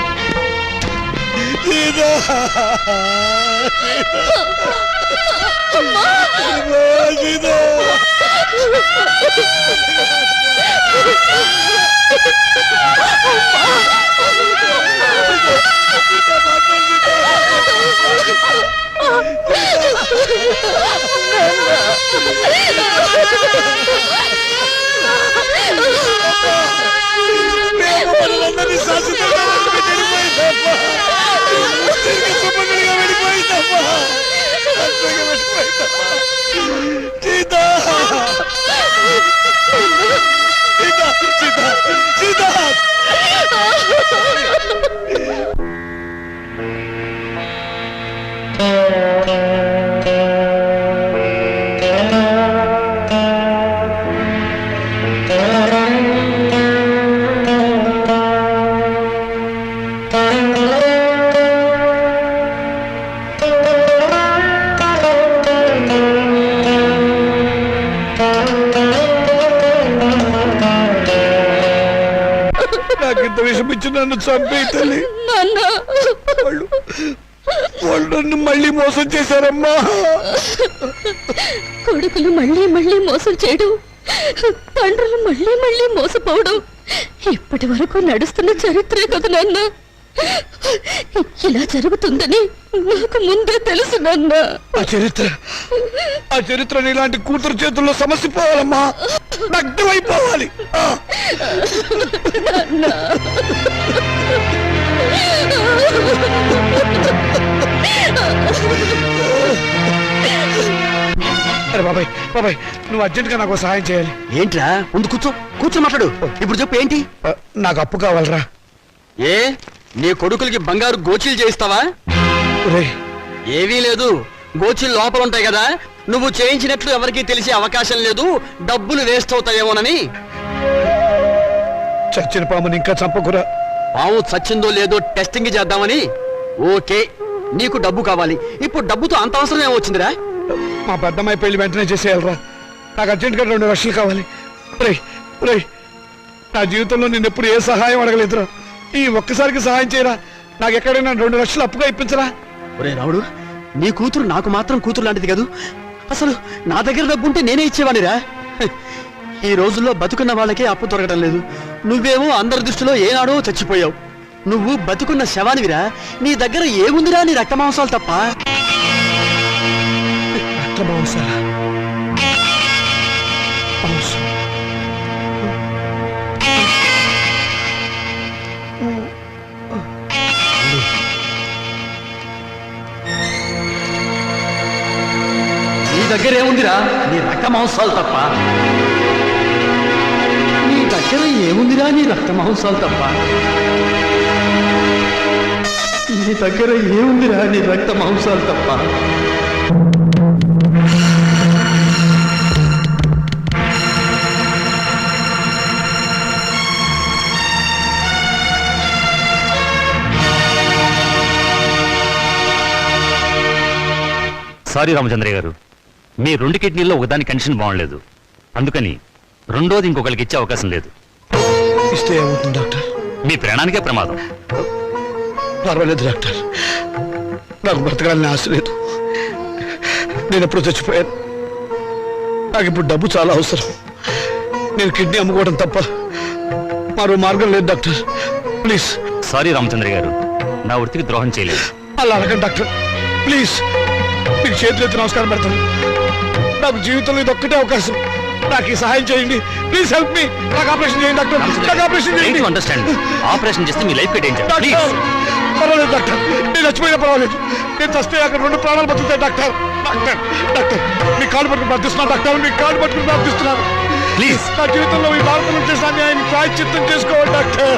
నాకింత విషమిచ్చి నన్ను చంపే తల్లి. వాళ్ళు నన్ను మళ్ళీ మోసం చేశారమ్మా.
కొడుకులు మళ్ళీ మళ్ళీ మోసం చేయడం, తండ్రులు మళ్ళీ మళ్ళీ మోసపోవడం ఇప్పటి వరకు నడుస్తున్న చరిత్రే కదా నాన్న. ఇలా జరుగుతుందని నాకు ముందే తెలుసు నాన్న.
ఆ చరిత్ర ఇలాంటి కూతురు చేతుల్లో సమస్య పోవాలమ్మా, నగ్నమైపోవాలి. అరే బాబాయ్ బాబాయ్ నువ్వు అర్జెంట్గా నాకు సహాయం చేయాలి.
ఏంట్రా ముందు కూర్చో మాట్లాడు. ఇప్పుడు చెప్పు ఏంటి?
నాకు అప్పు కావాలరా.
ఏ నీ కొడుకులకి బంగారు గోచీలు చేయిస్తావా?
ఒరేయ్
ఏవీ లేదు, గోచీలు లోపల ఉంటాయి కదా, నువ్వు చేయించినట్లు ఎవరికీ తెలిసే అవకాశం లేదు, డబ్బులు వేస్ట్ అవుతాయేమోనని.
చచ్చిన పాముని ఇంకా చంపకురా.
పాము చచ్చిందో లేదో టెస్టింగ్ చేద్దామని. ఓకే, నీకు డబ్బు కావాలి. ఇప్పుడు డబ్బుతో అంత అవసరం ఏమొచ్చిందిరా?
మా పెద్దమ్మాయి పెళ్లి వెంటనే చేసేయాలరా. నాకు అర్జెంట్గా 2 లక్షలు కావాలి. ఒరేయ్ ఒరేయ్ నా జీవితంలో నేను ఎప్పుడు ఏ సహాయం అడగలేదురా. ఈ ఒక్కసారికి సహాయం చేయరా. నాకు ఎక్కడైనా 2 లక్షలు అప్పుగా ఇప్పించరా.
ఒరే రావుడు, నీ కూతురు నాకు మాత్రం కూతురు లాంటిది కాదు. అసలు నా దగ్గర డబ్బు ఉంటే నేనే ఇచ్చేవాడిరా. ఈ రోజుల్లో బతుకున్న వాళ్ళకే అప్పు దొరకడం లేదు. నువ్వేమో అందరి దృష్టిలో ఏనాడో చచ్చిపోయావు. నువ్వు బతుకున్న శవానివిరా. నీ దగ్గర ఏముందిరా నీ రక్త మాంసాలు తప్ప.
రక్తమాంసాలా? మాంసం.
నీ దగ్గర ఏముందిరా నీ రక్త మాంసాలు తప్ప. నీ దగ్గర ఏముందిరా నీ రక్త మాంసాలు తప్ప. నీ దగ్గర ఏముందిరా నీ రక్త మాంసాలు తప్ప.
సారీ రామచంద్రయ్య గారు, మీ 2 కిడ్నీల్లో ఒకదాని కండిషన్ బాగలేదు, అందుకని రెండోది ఇంకొకరికి ఇచ్చే అవకాశం లేదు.
ఇస్తే ఏమవుతుంది డాక్టర్?
మీ ప్రాణానికే ప్రమాదం.
పర్వాలేదు డాక్టర్, నాకు బ్రతకాలని ఆశ లేదు. నేను ఎప్పుడు చచ్చిపోయాను. నాకు ఇప్పుడు డబ్బు చాలా అవసరం. నేను కిడ్నీ అమ్ముకోవడం తప్ప మరో మార్గం లేదు డాక్టర్. ప్లీజ్.
సారీ రామచంద్రయ్య గారు, నా వృత్తికి ద్రోహం చేయలేదు.
అలా అడగండి డాక్టర్, ప్లీజ్. మీకు చేతులెత్తి నమస్కారం పెడతాను. నాకు జీవితంలో ఇది ఒక్కటే అవకాశం. నాకు ఈ సహాయం చేయండి. Please help me. నాకు ఆపరేషన్ చేయండి డాక్టర్. నాకు ఆపరేషన్ చేయండి.
అండర్స్టాండ్. ఆపరేషన్ చేస్తే మీ లైఫ్ డేంజర్.
డాక్టర్ పర్వాలేదు డాక్టర్, నేను చచ్చిపోయినా పర్వాలేదు. నేను చస్తే అక్కడ 2 ప్రాణాలు బతుకుతాయి డాక్టర్. డాక్టర్ డాక్టర్ మీ కాళ్ళు పట్టుకుని ప్రార్థిస్తున్నాను డాక్టర్. మీ కాళ్ళు పట్టుకుని ప్రార్థిస్తున్నాను.
ప్లీజ్.
నా జీవితంలో ఈ భారతంలో చేసిన అన్యాయాన్ని ప్రాయశ్చిత్తం చేసుకోవాలి డాక్టర్.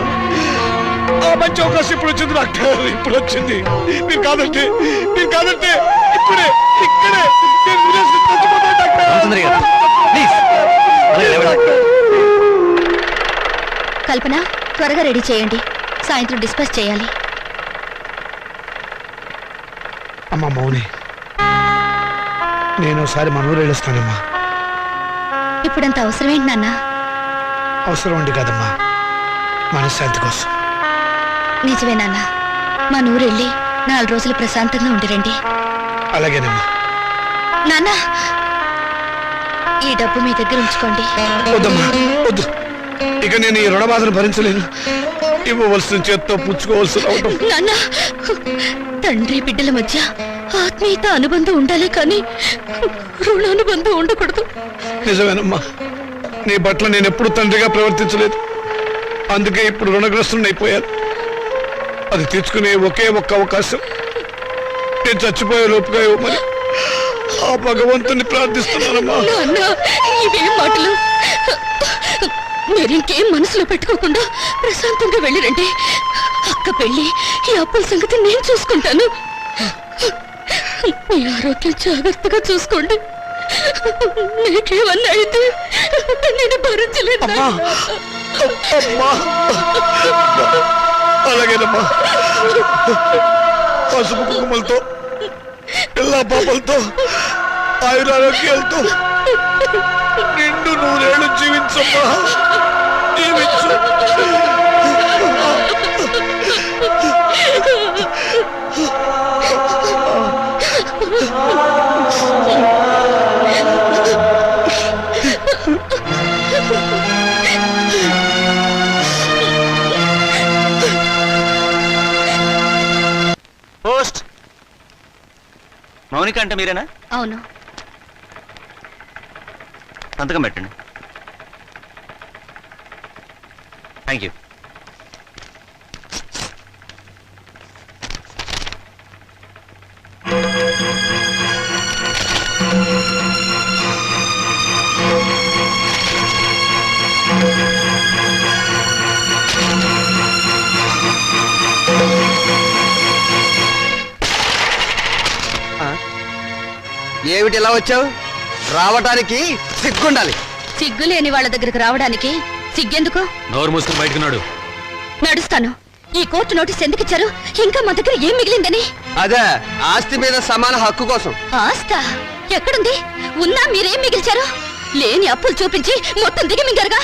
ఆ మంచి అవకాశం ఇప్పుడు వచ్చింది డాక్టర్. ఇప్పుడు వచ్చింది. మీరు కాదంటే ఇప్పుడే ఇక్కడే నేను విదేశీ చచ్చిపోతాను డాక్టర్.
రామచంద్రయ్య గారు, ప్లీజ్.
కల్పన, త్వరగా రెడీ చేయండి, సాయంత్రం డిస్పాచ్ చేయాలి.
అమ్మా మౌని, నేను ఒకసారి మన ఊరు వెళ్ళొస్తానమ్మా.
ఇప్పుడంత అవసరం ఏంటి నాన్న?
అవసరం ఉండి కాదమ్మా, మనశ్శాంతి కోసం.
నిజమే నాన్న, మా నూరు వెళ్ళి 4 రోజులు ప్రశాంతంగా ఉండిరండి.
అలాగేనమ్మా.
నాన్న, ఈ డబ్బు మీ దగ్గర ఉంచుకోండి.
వద్దమ్మా వద్దు. ఇక నేను ఈ రుణబాధను భరించలేను. ఇవ్వవలసిన చేత్తో పుచ్చుకోవాల్సి రావడం.
నాన్న, తండ్రి బిడ్డల మధ్య ఆత్మీయత అనుబంధం ఉండాలి కానీ రుణానుబంధం ఉండకూడదు.
నిజమేనమ్మా, నీ పట్ల నేను ఎప్పుడు తండ్రిగా ప్రవర్తించలేదు. అందుకే ఇప్పుడు రుణగ్రస్తుని అయిపోయాను. అది తీర్చుకునే ఒకే ఒక్క అవకాశం నేను చచ్చిపోయే లోపుగా ఇవ్వమని ఆ భగవంతుని ప్రార్థిస్తున్నానమ్మా.
నాన్న, ఇవేం మాటలు? మీరింకేం మనసులో పెట్టుకోకుండా ప్రశాంతంగా వెళ్ళిరండి. అక్క పెళ్లి, ఈ అప్పుల సంగతి నేను చూసుకుంటాను. మీ ఆరోగ్యం జాగ్రత్తగా చూసుకోండి. నీకేమన్నా అయితే నేను భరించలేదు.
అమ్మా అలాగేనమ్మా. పసుపు కుంకుమలతో, పిల్ల పాపలతో, ఆయురారోగ్యాలతో నిండు 100 ఏళ్ళు జీవించమ్మా. జీవించు.
పోస్ట్. మౌనిక అంటే మీరేనా?
అవును.
సంతకం పెట్టండి. Thank you.
ఏమిటి ఇలా వచ్చావు? రావటానికి సిగ్గుండాలి.
సిగ్గు లేని వాళ్ళ దగ్గరకు రావడానికి సిగ్గెందుకు?
నోరు మూసుకుని బయటకు నాడు.
నడుస్తాను. ఈ కోర్టు నోటీస్ ఎందుకు ఇచ్చారు? ఇంకా మా దగ్గర ఏం మిగిలిందని?
అదే ఆస్తి మీద సమాన హక్కు కోసం.
ఆస్తా ఎక్కడుంది? ఉన్నా మీరేం మిగిల్చారు? లేని అప్పులు చూపించి మొత్తం దిగమింగారుగా.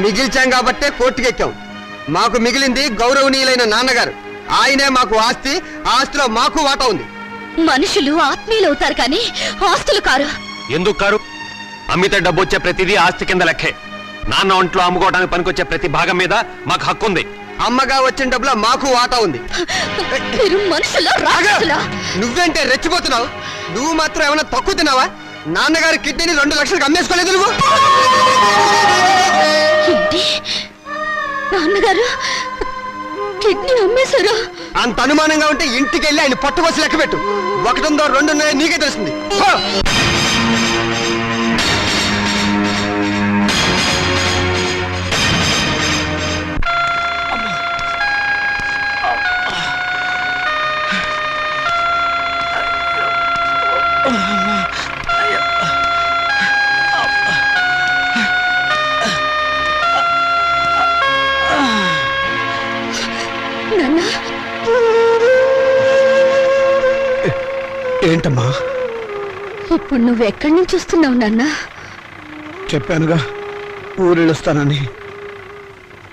మిగిల్చాం కాబట్టే కోర్టుకెక్కాం. మాకు మిగిలింది గౌరవనీయులైన నాన్నగారు. ఆయనే మాకు ఆస్తి. ఆస్తిలో మాకు వాటా ఉంది.
మనుషులు ఆత్మీయులు అవుతారు కానీ ఆస్తులు కారు.
ఎందుకు కారు? అమ్మితే డబ్బు వచ్చే ప్రతిదీ ఆస్తి కింద లెక్కే. నాన్న ఒంట్లో అమ్ముకోవడానికి పనికొచ్చే ప్రతి భాగం మీద మాకు హక్కు ఉంది.
అమ్మగా వచ్చిన డబ్బులో మాకు వాటా ఉంది.
మీరు మనుషులా రాక్షసులా?
నువ్వేంటే రెచ్చిపోతున్నావు? నువ్వు మాత్రం ఏమైనా తక్కువ తిన్నావా? నాన్నగారి కిడ్నీని 2 లక్షలకు అమ్మేసుకోలేదు నువ్వు.
ఏంటి? నాన్నగారు కిడ్నీ అమ్మేశారా?
అంత అనుమానంగా ఉంటే ఇంటికి వెళ్ళి ఆయన పట్టుకోసి లెక్క పెట్టు. 1 ఉందో 2 ఉన్నాయో నీకే తెలుస్తుంది.
ఏంటమ్మా?
ఇప్పుడు నువ్వు ఎక్కడి నుంచి వస్తున్నావు నాన్న?
చెప్పానుగా ఊరెళ్ళొస్తానని.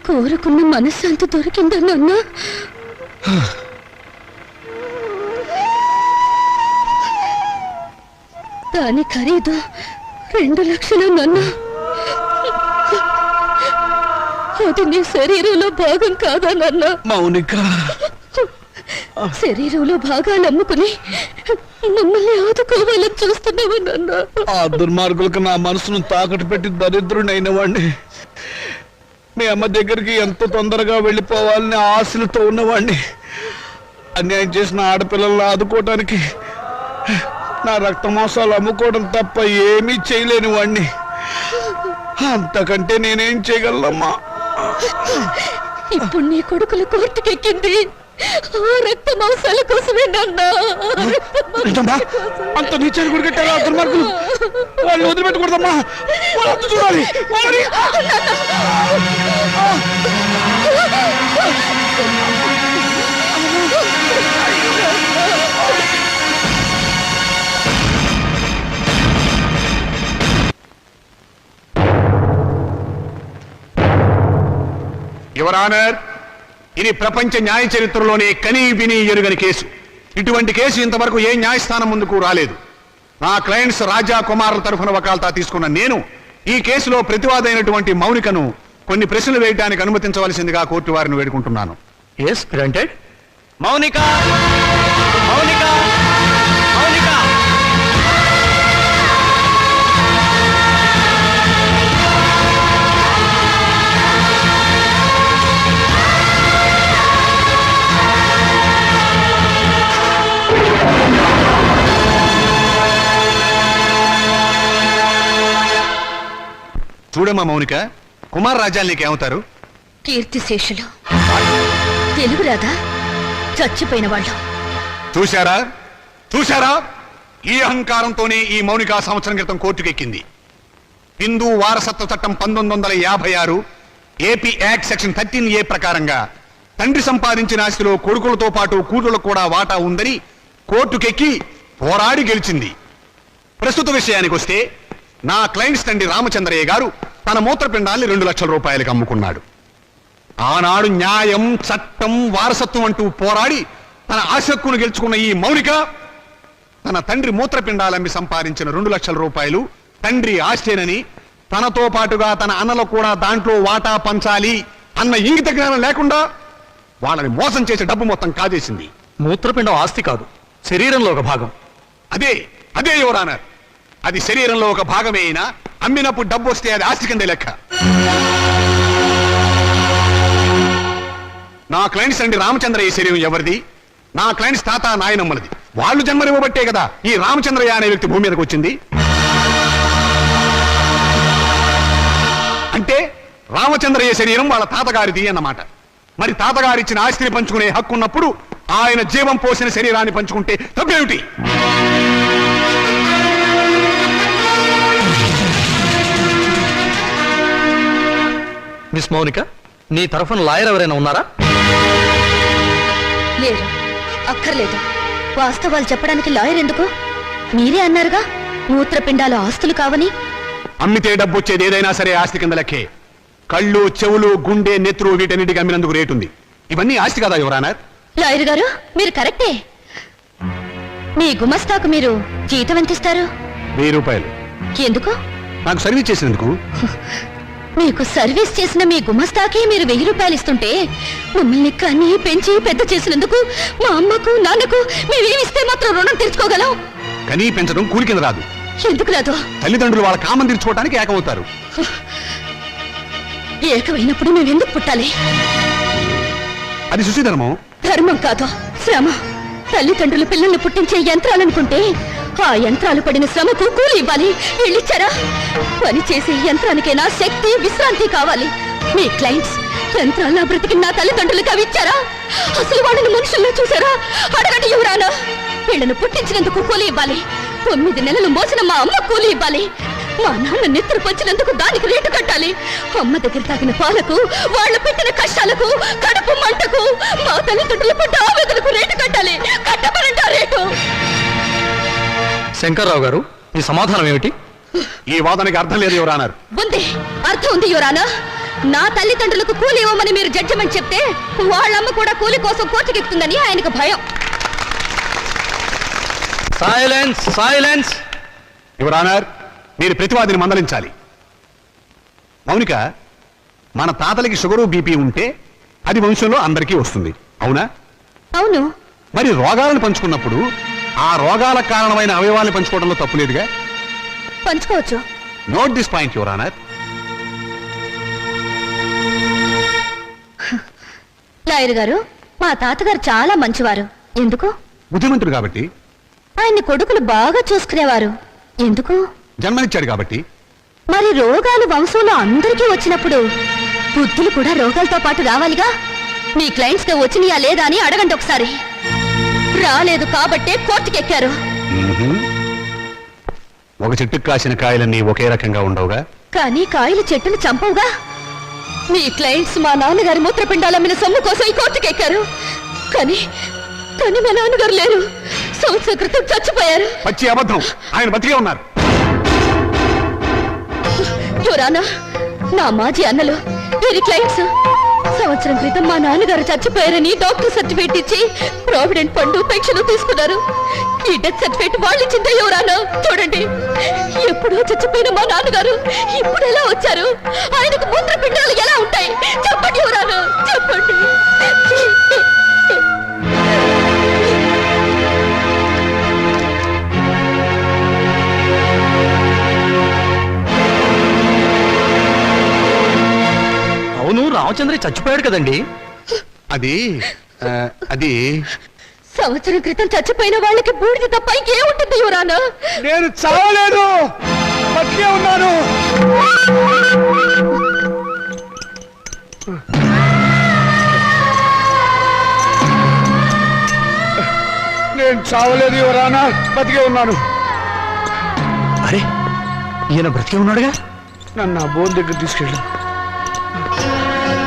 కోరుకున్న మనశ్శాంతి దొరికిందా నాన్న? దాని ఖరీదు 2 లక్షలు నాన్న. అది నీ శరీరంలో భాగం కాదా నాన్న?
మౌనిక,
శరీరంలో భాగాలు అమ్ముకుని మమ్మల్ని ఆదుకోవాలని చూస్తున్నావా నాన్న?
ఆ దుర్మార్గులకు నా మనసును తాకట్టు పెట్టి దరిద్రుడైన వాడిని, మీ అమ్మ దగ్గరికి ఎంతో తొందరగా వెళ్ళిపోవాలని ఆశలతో ఉన్నవాడిని, అన్యాయం చేసిన ఆడపిల్లలను ఆదుకోవటానికి నా రక్త మాంసాలు అమ్ముకోవడం తప్ప ఏమీ చేయలేని వాడిని. అంతకంటే నేనేం చేయగలనమ్మా?
ఇప్పుడు నీ కొడుకుల కోర్టుకెక్కింది ఆ రక్త మాంసాల కోసమే నాన్న.
అంత నీచాన్ని గురికెట్టారా దుర్మార్గులు? వాళ్ళు వదిలిపెట్టకూడదమ్మా. వాళ్ళు చూడాలి. యువర్ ఆనర్, ఇది ప్రపంచ న్యాయ చరిత్రలోనే కనీ విని ఎరుగని కేసు. ఇటువంటి కేసు ఇంతవరకు ఏ న్యాయస్థానం ముందుకు రాలేదు. నా క్లయింట్స్ రాజా కుమార్ల తరఫున వకాల్తా తీసుకున్న నేను ఈ కేసులో ప్రతివాదైనటువంటి మౌనికను కొన్ని ప్రశ్నలు వేయడానికి అనుమతించవలసిందిగా కోర్టు వారిని వేడుకుంటున్నాను.
Yes granted. మౌనిక, మౌనిక, మౌనిక.
చూడమ్మా మౌనిక, కుమార్ రాజాలు నీకేమవుతారు?
కీర్తిశేషులు. తెలుగు రాదా? చచ్చిపోయిన వాళ్ళు.
చూశారా చూశారా? ఈ అహంకారంతోనే ఈ మౌనిక సంవత్సరం క్రితం కోర్టుకెక్కింది. హిందూ వారసత్వ చట్టం 1956 ఏపీ యాక్ట్ సెక్షన్ 13A ప్రకారంగా తండ్రి సంపాదించిన ఆస్తిలో కొడుకులతో పాటు కూతుళ్లకు కూడా వాటా ఉందని కోర్టుకెక్కి పోరాడి గెలిచింది. ప్రస్తుత విషయానికి వస్తే నా క్లయింట్స్ తండ్రి రామచంద్రయ్య గారు తన మూత్రపిండాల్ని 2 లక్షల రూపాయలకు అమ్ముకున్నాడు. ఆనాడు న్యాయం, చట్టం, వారసత్వం అంటూ పోరాడి తన ఆశక్కును గెలుచుకున్న ఈ మౌనిక తన తండ్రి మూత్రపిండాలమ్మి సంపాదించిన 2 లక్షల రూపాయలు తండ్రి ఆస్తేనని, తనతో పాటుగా తన అన్నలకు కూడా దాంట్లో వాటా పంచాలి అన్న ఇంగిత జ్ఞానం లేకుండా వాళ్ళని మోసం చేసే డబ్బు మొత్తం కాజేసింది.
మూత్రపిండం ఆస్తి కాదు, శరీరంలో ఒక భాగం.
అదే అదే యువర్ ఆనర్, అది శరీరంలో ఒక భాగమే అయినా అమ్మినప్పుడు డబ్బు వస్తే అది ఆస్తి కింద లెక్క. నా క్లయింట్స్ అండి రామచంద్రయ్య శరీరం ఎవరిది? నా క్లయింట్స్ తాత నాయనమ్మలది. వాళ్ళు జన్మనివ్వబట్టే కదా ఈ రామచంద్రయ్య అనే వ్యక్తి భూమి మీదకి వచ్చింది. అంటే రామచంద్రయ్య శరీరం వాళ్ళ తాతగారిది అన్నమాట. మరి తాతగారిచ్చిన ఆస్తిని పంచుకునే హక్కు ఉన్నప్పుడు ఆయన జీవం పోసిన శరీరాన్ని పంచుకుంటే తప్పేమిటి?
మిస్ మౌనిక, నీ తరఫున లాయర్ ఎవరైనా ఉన్నారా?
లేరు, అక్కర్లేదు. వాస్తవాలు చెప్పడానికి లాయర్ ఎందుకు? మీరే అన్నారుగా మూత్రపిండాల ఆస్తులు కావని.
అమ్మితే డబ్బు వచ్చేది ఏదైనా సరే ఆస్తి కింద లెక్కే. కళ్ళు, చెవులు, గుండె, నెత్తురు వీటన్నిటికి అమ్మినందుకు రేటు ఉంది. ఇవన్నీ ఆస్తి కదా యువరానర్.
లాయర్ గారు మీరు కరెక్టే. మీ గుమస్తాకు మీరు జీతం ఎంత ఇస్తారు?
1000 రూపాయలు.
ఎందుకు?
నాకు సర్వీస్ చేసినందుకు.
మీకు సర్వీస్ చేసిన మీ గుమస్తాకి మీరు 1000 రూపాయలు ఇస్తుంటే మమ్మల్ని కన్ని పెంచి పెద్ద చేసినందుకు మా అమ్మకు నాన్నకు మేమేమిస్తే మాత్రం రుణం తీర్చుకోగలం?
కనీ పెంచడం కూలి కింద రాదు.
ఎందుకు రాదు?
తల్లిదండ్రులు వాళ్ళ కామం తీర్చుకోవడానికి ఏకమవుతారు.
ఏకమైనప్పుడు మేమెందుకు పుట్టాలి?
అది సుశీధర్మం.
ధర్మం కాదు, శ్రమ. తల్లిదండ్రులు పిల్లల్ని పుట్టించే యంత్రాలనుకుంటే ఆ యంత్రాలు పడిన శ్రమకు కూలి ఇవ్వాలి. వీళ్ళిచ్చారా? పని చేసే యంత్రానికైనా శక్తి, విశ్రాంతి కావాలి. మీ క్లయింట్స్ యంత్రాల్లో బ్రతికిన నా తల్లిదండ్రులకు అవి ఇచ్చారా? అసలు వాళ్ళని మనుషుల్లో చూసారా? అడగండి యువరానా. వీళ్ళను పుట్టించినందుకు కూలి ఇవ్వాలి. 9 నెలలు మోసిన మా అమ్మ కూలి ఇవ్వాలి. మా నాన్న నిద్ర పంచినందుకు దానికి రేటు కట్టాలి. అమ్మ దగ్గర తాగిన పాలకు, వాళ్ళు పెట్టిన కష్టాలకు, కడుపు మంటకు, మా తల్లిదండ్రులు పడ్డ ఆవేదనకు రేటు కట్టాలి. కట్టమనంట రేటు.
శంకర్రావు గారు, మీ సమాధానం ఏమిటి?
ఈ వాదనకి అర్థం లేదు యువరానర్.
ఉంది, అర్థం ఉంది యువరానా. నా తల్లిదండ్రులకు కూలి ఇవ్వమని మీరు జడ్జిమెంట్ చెప్తే వాళ్ళమ్మ కూడా కూలి కోసం కోర్టుకెక్కుతుందని ఆయనకు భయం.
Silence, silence.
యువరానర్, మీరు ప్రతివాదిని మందలించాలి. మౌనిక, మన తాతలకి షుగరు, బీపీ ఉంటే అది వంశంలో అందరికీ వస్తుంది, అవునా?
అవును.
మరి రోగాలను పంచుకున్నప్పుడు ఆ రోగాల కారణమైన అవయవాలను పంచుకోవడంలో తప్పులేదుగా?
పంచుకోవచ్చు.
Note this point your honour.
Lawyer గారు, మా తాతగారు చాలా మంచివారు. ఎందుకు?
బుద్ధిమంతుడు కాబట్టి.
ఆయన్ని కొడుకులు బాగా చూసుకునేవారు. ఎందుకు?
జన్మనిచ్చాడు కాబట్టి.
మరి రోగాలు వంశంలో అందరికీ వచ్చినప్పుడు బుద్ధులు కూడా రోగాలతో పాటు రావాలిగా. మీ క్లయింట్స్ కి వచ్చినాయా లేదా అని అడగండి ఒకసారి. రాలేదు కాబట్టే కోర్టుకెక్కారు.
ఒక చెట్టుకు కాసిన కాయలన్నీ ఒకే రకంగా ఉండవుగా.
కానీ కాయలు చెట్టును చంపవుగా. మీ క్లయింట్స్ మా నాన్నగారి మూత్రపిండాలమ్మిన సొమ్ము కోసం ఈ కోర్టుకెక్కారు. కానీ కానీ మా నాన్నగారు లేరు. సంవత్సరం క్రితం చచ్చిపోయారు.
పచ్చి అబద్ధం. ఆయన బతికే ఉన్నారు.
యువరానా, నా మాజీ అన్నలు వీరి క్లయింట్స్ సంవత్సరం క్రితం మా నాన్నగారు చచ్చిపోయారని డాక్టర్ సర్టిఫికేట్ ఇచ్చి ప్రావిడెంట్ ఫండ్, పెన్షన్ తీసుకున్నారు. ఈ డెత్ సర్టిఫికేట్ వాళ్ళు ఇచ్చిందే యువరానా. చూడండి, ఎప్పుడో చచ్చిపోయిన మా నాన్నగారు ఇప్పుడు ఎలా వచ్చారు? ఆయనకు మూత్రపిండాలు ఎలా ఉంటాయి? చెప్పండి యువరానా, చెప్పండి.
అవును, రామచంద్ర చచ్చిపోయాడు కదండి.
అది
సంవత్సరం క్రితం చచ్చిపోయిన వాళ్ళకి బూడిద తప్ప ఇంకేముంటుంది యువరానా?
నేను చావలేదు, బతికే ఉన్నాను. నేను చావలేదు యువరానా, బతికే ఉన్నాను.
అరే, ఈయన బ్రతికే ఉన్నాడుగా.
నన్ను ఆ బోన్ దగ్గర తీసుకెళ్ళు.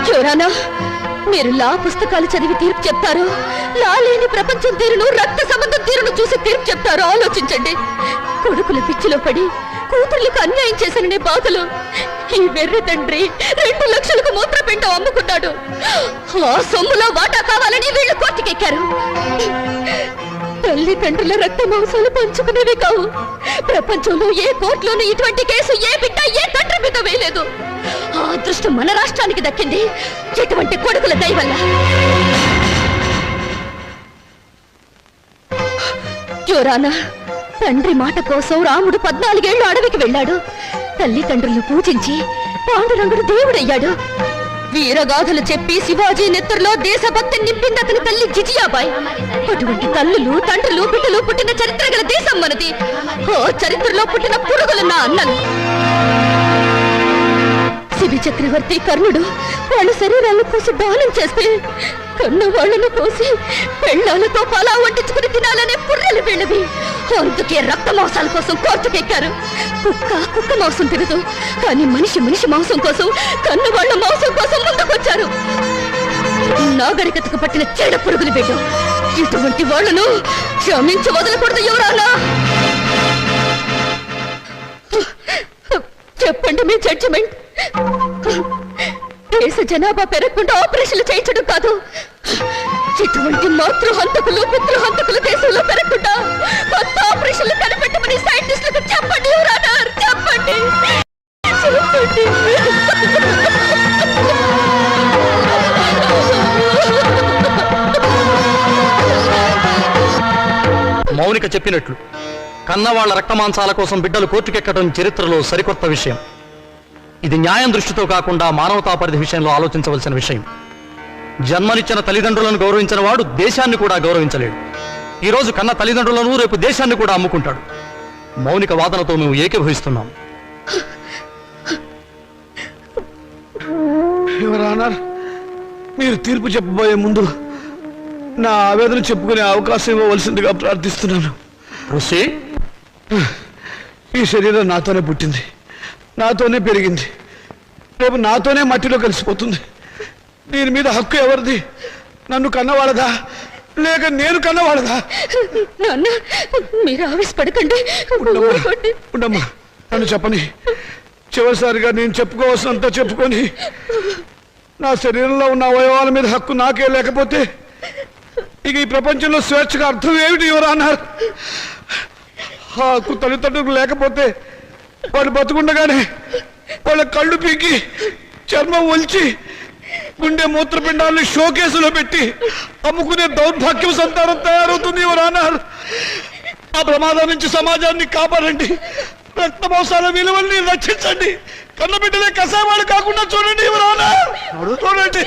యువరానా, మీరు లా పుస్తకాలు చదివి తీర్పు చెప్తారు, లా లేని ప్రపంచం తీరును, రక్త సంబంధం తీరును చూసి తీర్పు చెప్తారు. ఆలోచించండి. కొడుకుల పిచ్చిలో పడి కూతుర్లకు అన్యాయం చేశాననే బాధలు ఈ వెర్రి తండ్రి 2 లక్షలకు మూత్రపిండం అమ్ముకున్నాడు. ఆ సొమ్ములో వాటా కావాలని వీళ్ళు కోర్టుకెక్కారు. తల్లిదండ్రుల రక్త మాంసాలు పంచుకునేవి కావు. ప్రపంచంలో ఏ కోర్టులోనూ ఇటువంటి కేసు ఏ బిడ్డ ఏ తండ్రి మీద వేయలేదు. ఆ అదృష్టం మన రాష్ట్రానికి దక్కింది ఇటువంటి కొడుకుల దయ వల్ల. యువరానా, తండ్రి మాట కోసం రాముడు 14 ఏళ్లు అడవికి వెళ్ళాడు. తల్లిదండ్రులను పూజించి పాండురంగుడు దేవుడయ్యాడు. వీరగాథలు చెప్పి శివాజీ నెత్తురులో దేశభక్తి నింపింది అతని తల్లి జిజియాబాయ్. అటువంటి తల్లులు, తండ్రులు, బిడ్డలు పుట్టిన చరిత్ర గల దేశం మనది. ఓ చరిత్రలో పుట్టిన పురుగులు నా అన్నలు. శిబి చక్రవర్తి, కర్ణుడు వాళ్ళ శరీరాలను కోసి దానం చేస్తే కన్న వాళ్ళను కోసి పెళ్ళాలతో పలా వండించుకుని తినాలనే పుర్రెలు వీళ్ళవి. అందుకే రక్త మాంసాల కోసం కోర్టుకెక్కారు. కుక్క మాంసం తినదు, కానీ మనిషి మాంసం కోసం, కన్నవాళ్ల మాంసం కోసం ముందుకొచ్చారు. నాగరికతకు పట్టిన చెడ పురుగులు బిడ్డ. ఇటువంటి వాళ్లను క్షమించి వదలకూడదు యువరానా. చెప్పండి మీ జడ్జిమెంట్. దేశ జనాభా పెరగకుండా ఆపరేషన్లు చేయించడం కాదు, ఇటువంటి మాతృహంతకులు పితృహంతకులు దేశంలో పెరగకుండా కొత్త ఆపరేషన్లు కనిపెట్టమని సైంటిస్టులకు చెప్పండి యువరానా, చెప్పండి.
మౌనిక చెప్పినట్లు కన్నవాళ్ల రక్తమాంసాల కోసం బిడ్డలు కోర్టుకెక్కడం చరిత్రలో సరికొత్త విషయం. ఇది న్యాయం దృష్టితో కాకుండా మానవతా పరిధి విషయంలో ఆలోచించవలసిన విషయం. జన్మనిచ్చిన తల్లిదండ్రులను గౌరవించిన వాడు దేశాన్ని కూడా గౌరవించలేడు. ఈ రోజు కన్న తల్లిదండ్రులను రేపు దేశాన్ని కూడా అమ్ముకుంటాడు. మౌనిక వాదనతో మేము ఏకీభవిస్తున్నాం.
యువర్ ఆనర్, మీరు తీర్పు చెప్పబోయే ముందు నా ఆవేదన చెప్పుకునే అవకాశం ఇవ్వవలసిందిగా ప్రార్థిస్తున్నాను. ఈ శరీరం నాతోనే పుట్టింది, నాతోనే పెరిగింది, రేపు నాతోనే మట్టిలో కలిసిపోతుంది. దీని మీద హక్కు ఎవరిది? నన్ను కన్నవాళ్ళదా లేక నేను కన్నవాళ్ళదా?
నాన్న, మీరు ఆవేశపడకండి.
ఉండమ్మా, నన్ను చెప్పని. చివరిసారిగా నేను చెప్పుకోవాల్సినంత చెప్పుకొని నా శరీరంలో ఉన్న అవయవాల మీద హక్కు నాకే లేకపోతే ఇక ఈ ప్రపంచంలో స్వేచ్ఛగా అర్థం ఏమిటి ఎవరు అన్నారు? హక్కు తల్లిదండ్రులకు లేకపోతే వాళ్ళు బతుకుండగానే వాళ్ళ కళ్ళు పీకి చర్మం ఒలిచి గుండె మూత్రపిండాలను షోకేసులో పెట్టి అమ్ముకునే దౌర్భాగ్యం సంతానం తయారవుతుంది ఎవరు అన్నారు. ఆ ప్రమాదం నుంచి సమాజాన్ని కాపాడండి, రక్త మోసాల విలువల్ని రక్షించండి, కన్నబిడ్డలే కసావాళ్ళు కాకుండా చూడండి ఎవరు అన్నారు. చూడండి.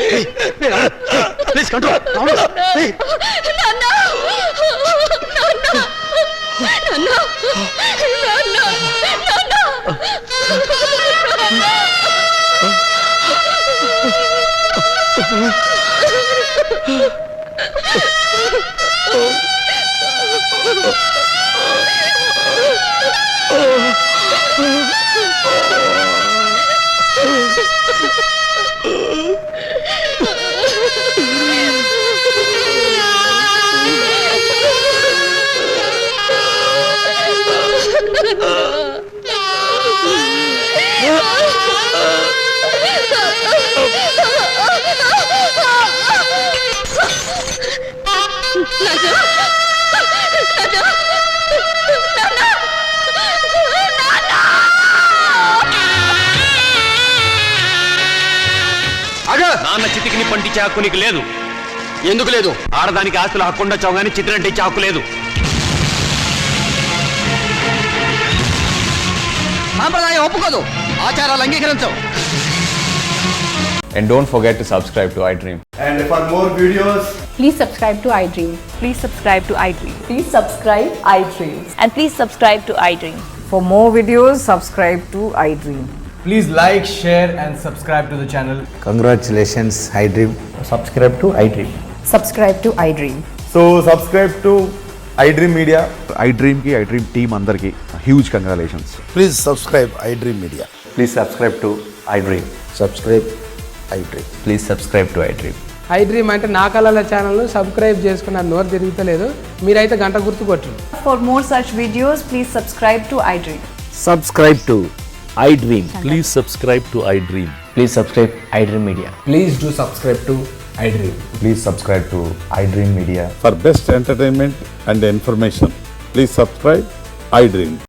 నాన్న చితికిని పండించే హక్కు నీకు లేదు.
ఎందుకు లేదు?
ఆడదానికి ఆస్తుల హక్కు ఉండొచ్చావు కానీ చిత్రంటే ఇచ్చే హక్కు లేదు.
సాంప్రదాయం ఒప్పుకోదు, ఆచారాలు అంగీకరించవు.
And don't forget to subscribe to iDream.
And for more videos,
Please subscribe to iDream. Please subscribe to iDream.
Please subscribe iDream.
And please subscribe to iDream.
For more videos, subscribe to iDream.
Please like, share and subscribe to the channel.
congratulations, iDream.
Subscribe to iDream.
Subscribe to iDream.
So subscribe to iDream Media. iDream ki iDream team andarki huge congratulations.
Please subscribe iDream Media.
Please subscribe to iDream.
Subscribe iDream.
Please subscribe to iDream.
iDream అంటే నా కళల channel subscribe చేసుకున్న నోరు తిరుగుతలేదు. మీరైతే గంట గుర్తు కొట్టండి. For more such videos, please subscribe to iDream.
Subscribe to iDream. Please subscribe to iDream. Please subscribe iDream Media.
Please do subscribe to iDream.
Please subscribe to iDream Media.
For best entertainment and information, please subscribe iDream.